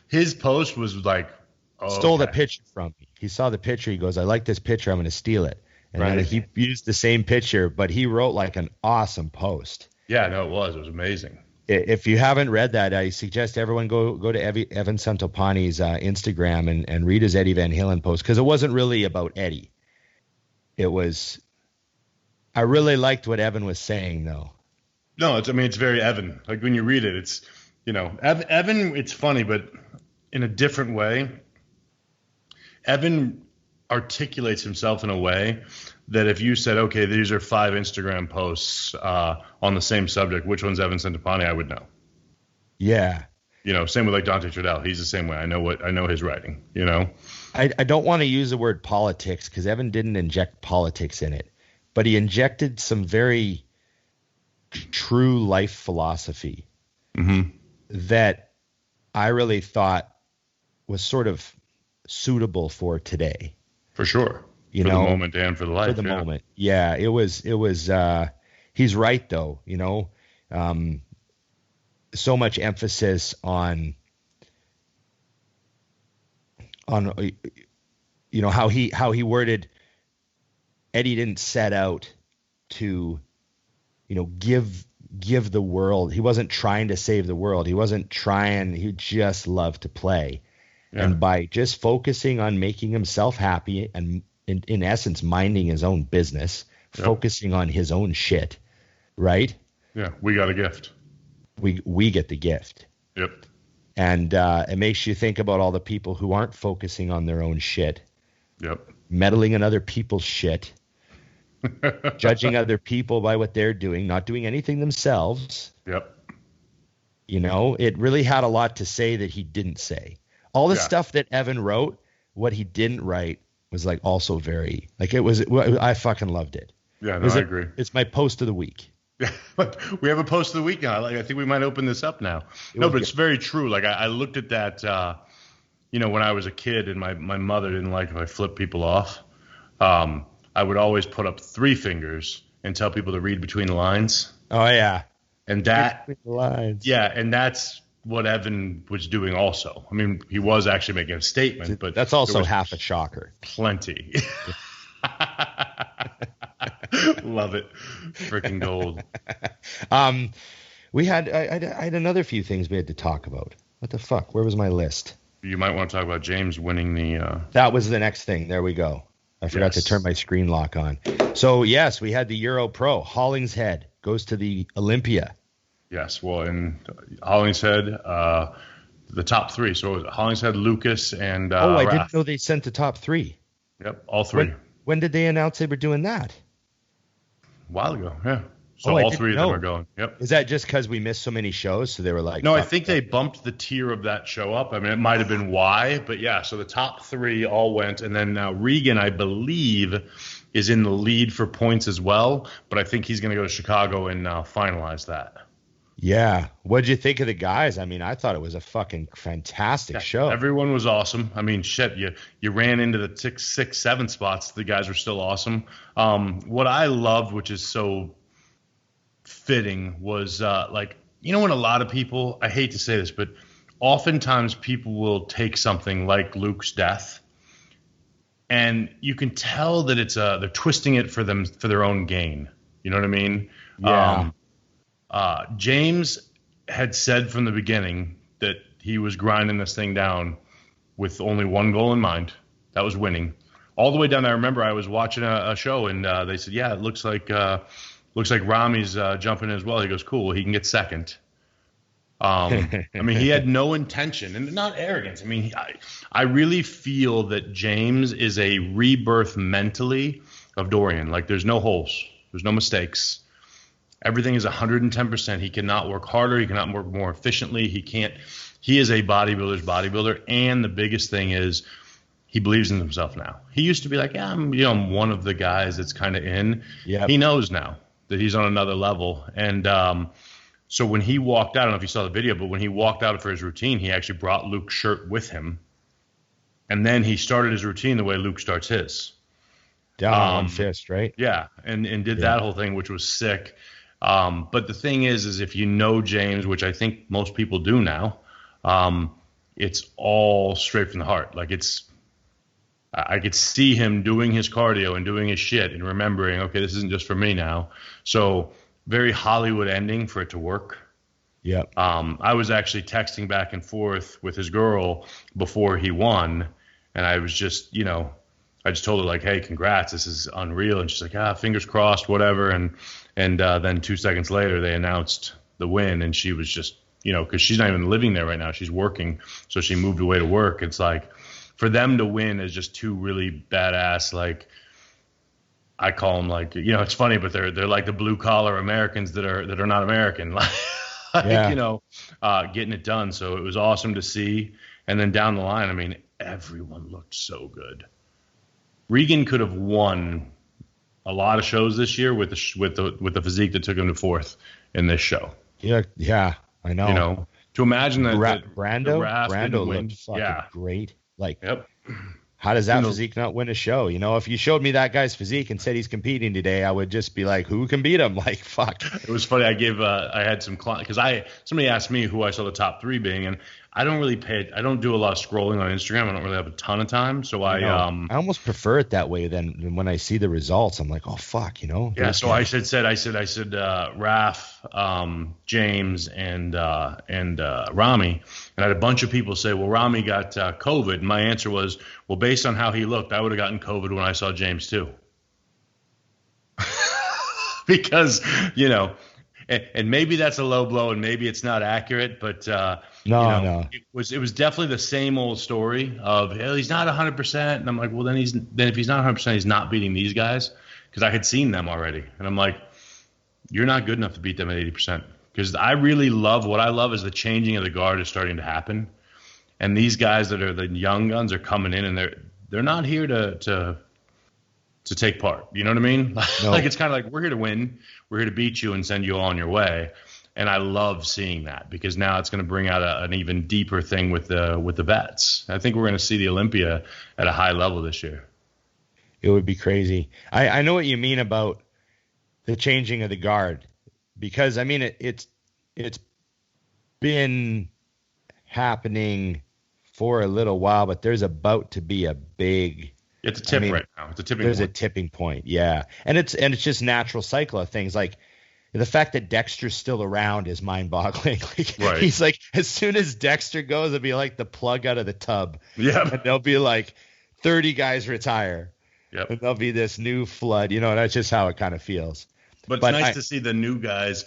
his post was like. Stole the picture from me. He saw the picture. He goes, I like this picture. I'm going to steal it. And then he used the same picture, but he wrote like an awesome post. Yeah, no, it was. It was amazing. If you haven't read that, I suggest everyone go to Evan Centopani's Instagram and read his Eddie Van Halen post, because it wasn't really about Eddie. It was – I really liked what Evan was saying, though. No, it's very Evan. Like when you read it, it's Evan, it's funny, but in a different way. Evan articulates himself in a way that if you said, okay, these are 5 Instagram posts on the same subject, which one's Evan Centopani, I would know. Yeah. Same with like Dante Trudell. He's the same way. I know his writing, I don't want to use the word politics because Evan didn't inject politics in it, but he injected some very true life philosophy that I really thought was sort of suitable for today. For sure. For the moment and for the life. For the moment. Yeah, it was he's right though, so much emphasis on how he worded Eddie didn't set out to give the world. He wasn't trying to save the world. He just loved to play. Yeah. And by just focusing on making himself happy and in essence minding his own business, focusing on his own shit, right? Yeah, we got a gift. We get the gift. Yep. And it makes you think about all the people who aren't focusing on their own shit. Yep. Meddling in other people's shit. Judging other people by what they're doing, not doing anything themselves. Yep. It really had a lot to say that he didn't say. All the stuff that Evan wrote, what he didn't write was like also very like it was. I fucking loved it. Yeah, no, I agree. It's my post of the week. Yeah, we have a post of the week now. Like I think we might open this up now. But it's very true. Like I looked at that. When I was a kid and my mother didn't like if I flipped people off. I would always put up 3 fingers and tell people to read between the lines. Oh yeah, and that between the lines. Yeah, and that's what Evan was doing also. I mean, he was actually making a statement, but that's also half a shocker. Plenty. Love it. Freaking gold. I had another few things we had to talk about. What the fuck? Where was my list? You might want to talk about James winning the... That was the next thing. There we go. I forgot to turn my screen lock on. So, yes, we had the Euro Pro. Hollingshead goes to the Olympia. Yes, well, in Hollingshead, the top 3. So it was Hollingshead, Lucas, and I didn't know they sent the top 3. Yep, all 3. When did they announce they were doing that? A while ago, yeah. So all 3 of them are going. Yep. Is that just because we missed so many shows? So they were like... No, I think they bumped the tier of that show up. I mean, it might have been why, but yeah. So the top 3 all went, and then now Regan, I believe, is in the lead for points as well. But I think he's going to go to Chicago and finalize that. Yeah. What'd you think of the guys? I mean, I thought it was a fucking fantastic show. Everyone was awesome. I mean, shit, you ran into the 6, 7 spots. The guys were still awesome. What I loved, which is so fitting was like, you know, when a lot of people, I hate to say this, but oftentimes people will take something like Luke's death, and you can tell that they're twisting it for their own gain. You know what I mean? Yeah. James had said from the beginning that he was grinding this thing down with only one goal in mind. That was winning. All the way down. I remember I was watching a show, and they said, "Yeah, it looks like Rami's jumping as well." He goes, "Cool. Well, he can get second." I mean, he had no intention, and not arrogance. I mean, I really feel that James is a rebirth mentally of Dorian. Like, there's no holes, there's no mistakes. Everything is 110%. He cannot work harder. He cannot work more efficiently. He is a bodybuilder's bodybuilder, and the biggest thing is he believes in himself now. He used to be like, yeah, I'm one of the guys that's kind of in. Yep. He knows now that he's on another level, and so when he walked out, I don't know if you saw the video, but when he walked out for his routine, he actually brought Luke's shirt with him. And then he started his routine the way Luke starts his. Down on one fist, right? Yeah, and did that whole thing, which was sick. But the thing is if you know James, which I think most people do now, it's all straight from the heart. Like, I could see him doing his cardio and doing his shit and remembering, okay, this isn't just for me now. So very Hollywood ending for it to work. Yeah. I was actually texting back and forth with his girl before he won, and I was just, I just told her, like, hey, congrats, this is unreal. And she's like, fingers crossed, whatever. And then 2 seconds later, they announced the win, and she was just, because she's not even living there right now, she's working, so she moved away to work. It's like, for them to win is just two really badass, like, I call them, like, it's funny, but they're like the blue collar Americans that are not American, getting it done. So it was awesome to see. And then down the line, I mean, everyone looked so good. Regan could have won a lot of shows this year with the physique that took him to fourth in this show. Yeah, I know. To imagine that Brando looked fucking great. Like, yep. How does that physique not win a show? If you showed me that guy's physique and said he's competing today, I would just be like, who can beat him? Like, fuck. It was funny. I had some clients, because somebody asked me who I saw the top three being, and I don't do a lot of scrolling on Instagram. I don't really have a ton of time. So I almost prefer it that way than when I see the results. I'm like, oh, fuck, Yeah. So I said, Raph, James, and Rami. And I had a bunch of people say, well, Rami got COVID. And my answer was, well, based on how he looked, I would have gotten COVID when I saw James too. Because, and maybe that's a low blow and maybe it's not accurate, but no. It was definitely the same old story of, hey, he's not 100%. And I'm like, well, then if he's not 100%, he's not beating these guys, because I had seen them already. And I'm like, you're not good enough to beat them at 80%. Because what I love is the changing of the guard is starting to happen. And these guys that are the young guns are coming in, and they're not here to take part. You know what I mean? No. Like, it's kind of like, we're here to win. We're here to beat you and send you on your way. And I love seeing that, because now it's going to bring out an even deeper thing with the vets. I think we're going to see the Olympia at a high level this year. It would be crazy. I know what you mean about the changing of the guard, because I mean it's been happening for a little while, but there's about to be a big. It's a tip right now. It's a tipping point. There's a tipping point, yeah, and it's just natural cycle of things. Like, the fact that Dexter's still around is mind-boggling. Like, right. He's like, as soon as Dexter goes, it'll be like the plug out of the tub. Yeah, and there'll be like 30 guys retire. Yep. And there'll be this new flood. That's just how it kind of feels. But it's nice to see the new guys.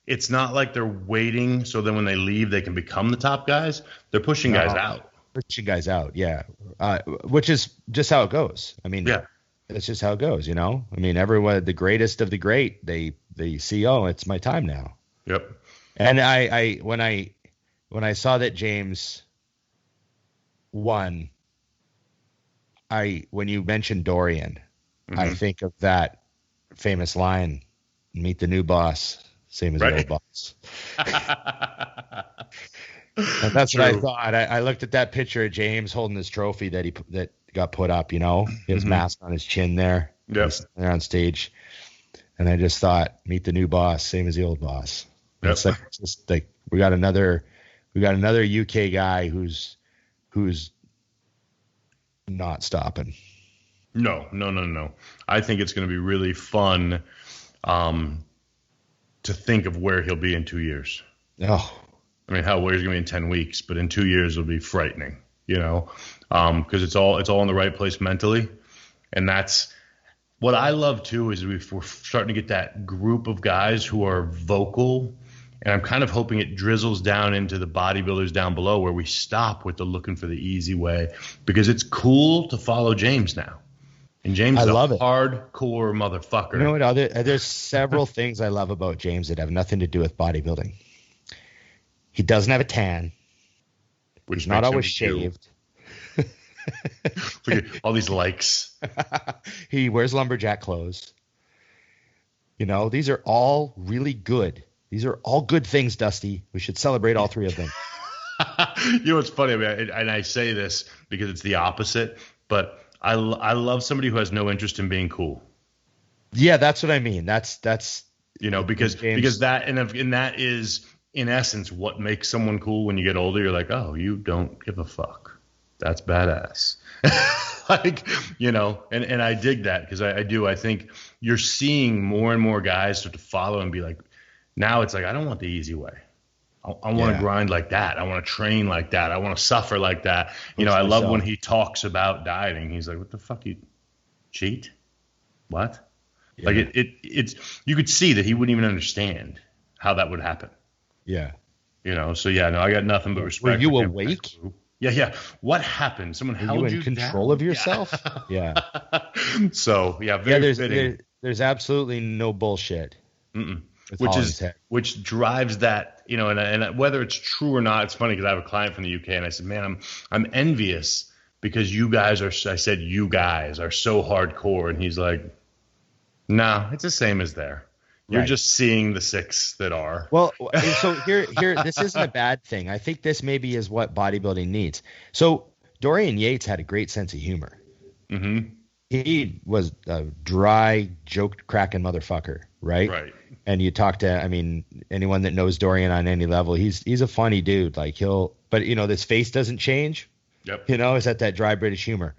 It's not like they're waiting so then when they leave they can become the top guys. They're pushing guys out. Pushing guys out, yeah. Which is just how it goes. I mean, yeah. That's just how it goes, I mean, everyone, the greatest of the great, they see, oh, it's my time now. Yep. And when I saw that James won, when you mentioned Dorian, I think of that famous line, meet the new boss, same as the old boss. And that's what I thought. I looked at that picture of James holding his trophy that got put up, his mask on his chin there. Yep. There on stage. And I just thought, meet the new boss, same as the old boss. Yep. It's like, just like we got another UK guy who's not stopping. No. I think it's going to be really fun to think of where he'll be in 2 years. Oh, I mean, where he's going to be in 10 weeks, but in 2 years it'll be frightening, because it's all in the right place mentally. And that's what I love too, is we're starting to get that group of guys who are vocal. And I'm kind of hoping it drizzles down into the bodybuilders down below, where we stop with the looking for the easy way, because it's cool to follow James now. And James is a hardcore motherfucker. You know what? There's several things I love about James that have nothing to do with bodybuilding. He doesn't have a tan. He's not always shaved. Look at all these likes. He wears lumberjack clothes. These are all really good. These are all good things, Dusty. We should celebrate all three of them. You know what's funny? I mean, and I say this because it's the opposite, but I love somebody who has no interest in being cool. Yeah, that's what I mean. That's because that and that is in essence what makes someone cool. When you get older, you're like, oh, you don't give a fuck. That's badass. And I dig that, because I do. I think you're seeing more and more guys start to follow and be like, now it's like, I don't want the easy way. I want to grind like that. I want to train like that. I want to suffer like that. I love when he talks about dieting. He's like, what the fuck, you cheat? What? Yeah. Like it's you could see that he wouldn't even understand how that would happen. Yeah. So I got nothing but respect. Were you awake? Yeah. What happened? Someone held you in control down? Of yourself? Yeah. So, very fitting. There's absolutely no bullshit. Mm-mm. Which drives that, and whether it's true or not, it's funny because I have a client from the UK and I said, man, I'm envious because you guys are so hardcore. And he's like, no, it's the same as there. You're just seeing the six that are. Well, so here, this isn't a bad thing. I think this maybe is what bodybuilding needs. So Dorian Yates had a great sense of humor. Mm-hmm. He was a dry, joke-cracking motherfucker, right? Right. And you talk to, anyone that knows Dorian on any level, he's a funny dude. Like but this face doesn't change. Yep. It's that dry British humor.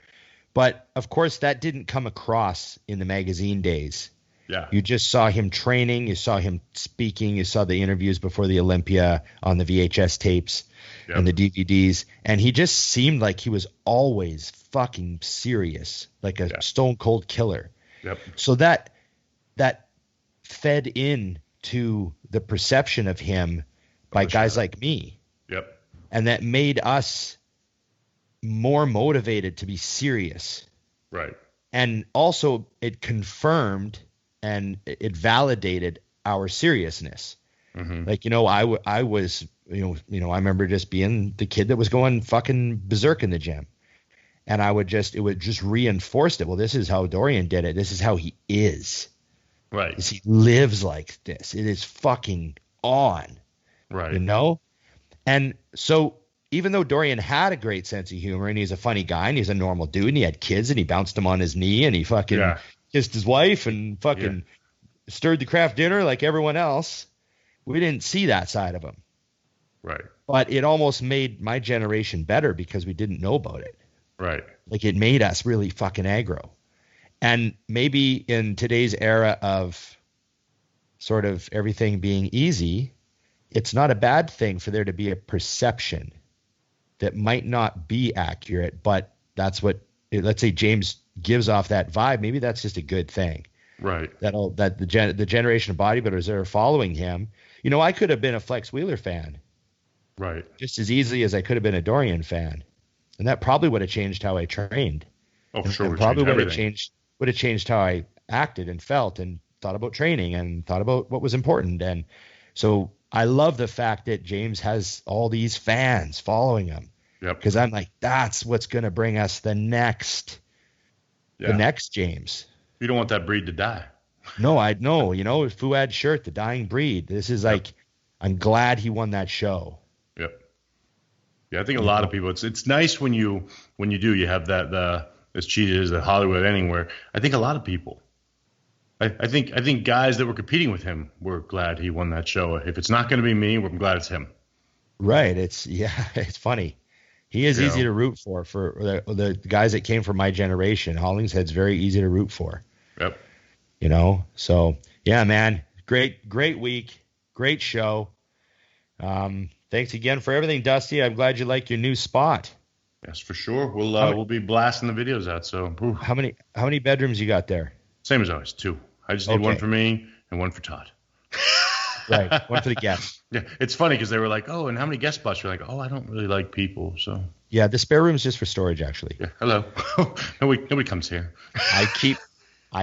But of course, that didn't come across in the magazine days. Yeah. You just saw him training, you saw him speaking, you saw the interviews before the Olympia on the VHS tapes and the DVDs, and he just seemed like he was always fucking serious, like a stone cold killer. Yep. So that fed into the perception of him by guys like me. Yep. And that made us more motivated to be serious. Right. And also it confirmed and it validated our seriousness. Mm-hmm. Like, I was, I remember just being the kid that was going fucking berserk in the gym. And it would just reinforce it. Well, this is how Dorian did it. This is how he is. Right. He lives like this. It is fucking on. Right. And so even though Dorian had a great sense of humor and he's a funny guy and he's a normal dude and he had kids and he bounced them on his knee and he fucking kissed his wife and fucking stirred the craft dinner like everyone else, we didn't see that side of him. Right. But it almost made my generation better because we didn't know about it. Right. Like it made us really fucking aggro. And maybe in today's era of sort of everything being easy, it's not a bad thing for there to be a perception that might not be accurate, but that's what, let's say James gives off that vibe. Maybe that's just a good thing. Right. That the generation of bodybuilders that are following him, I could have been a Flex Wheeler fan. Right. Just as easily as I could have been a Dorian fan. And that probably would have changed how I trained. Oh, for sure. And probably would have changed how I acted and felt and thought about training and thought about what was important. And so I love the fact that James has all these fans following him. Yep. Because I'm like, that's what's going to bring us the next James. You don't want that breed to die. No, Fuad Shirt, the dying breed. This is like, I'm glad he won that show. Yep. Yeah, I think a lot of people. It's nice when you have that as cheesy as Hollywood anywhere. I think a lot of people, I think guys that were competing with him were glad he won that show. If it's not going to be me, I'm glad it's him. Right. It's funny. He is easy to root for the guys that came from my generation. Hollingshead's very easy to root for. Yep. So yeah, man, great week, great show. Thanks again for everything, Dusty. I'm glad you like your new spot. Yes, for sure. We'll be blasting the videos out. So how many bedrooms you got there? Same as always, 2. I just need one for me and one for Todd. Right, one for the guests. Yeah, it's funny because they were like, "Oh, and how many guest spots?" You're like, "Oh, I don't really like people." So yeah, the spare room's just for storage, actually. Yeah, hello. Nobody comes here. I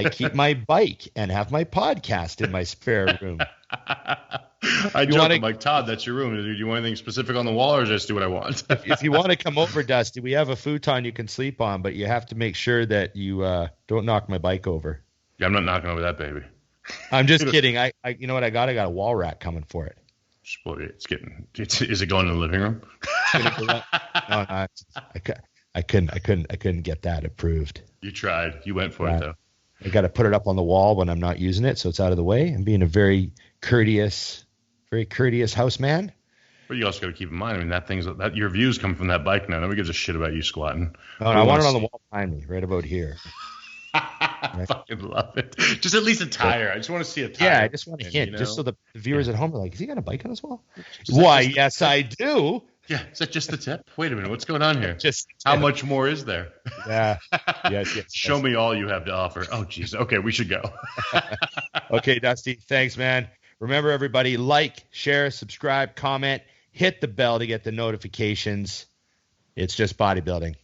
keep my bike and have my podcast in my spare room. I joke, I'm like, Todd, that's your room. Do you want anything specific on the wall, or just do what I want? If you want to come over, Dusty, we have a futon you can sleep on, but you have to make sure that you don't knock my bike over. Yeah, I'm not knocking over that baby. I'm just kidding. I you know what I got? I got a wall rack coming for it. Is it going in the living room? No, I couldn't get that approved. You tried. You went for it though. I got to put it up on the wall when I'm not using it, so it's out of the way. I'm being a very courteous house man. But you also got to keep in mind, I mean, that your views come from that bike now. Nobody gives a shit about you squatting. Oh, I want it on the wall behind me, right about here. I fucking love it. Just at least a tire. I just want to see a tire. Yeah, I just want to hint, just so the viewers at home are like, "Is he got a bike on his wall?" Why, yes, I do. Yeah, is that just the tip? Wait a minute, what's going on here? Just how much more is there? Yeah. Yes. Show me all you have to offer. Oh, geez. Okay, we should go. Okay, Dusty. Thanks, man. Remember, everybody, like, share, subscribe, comment, hit the bell to get the notifications. It's just bodybuilding.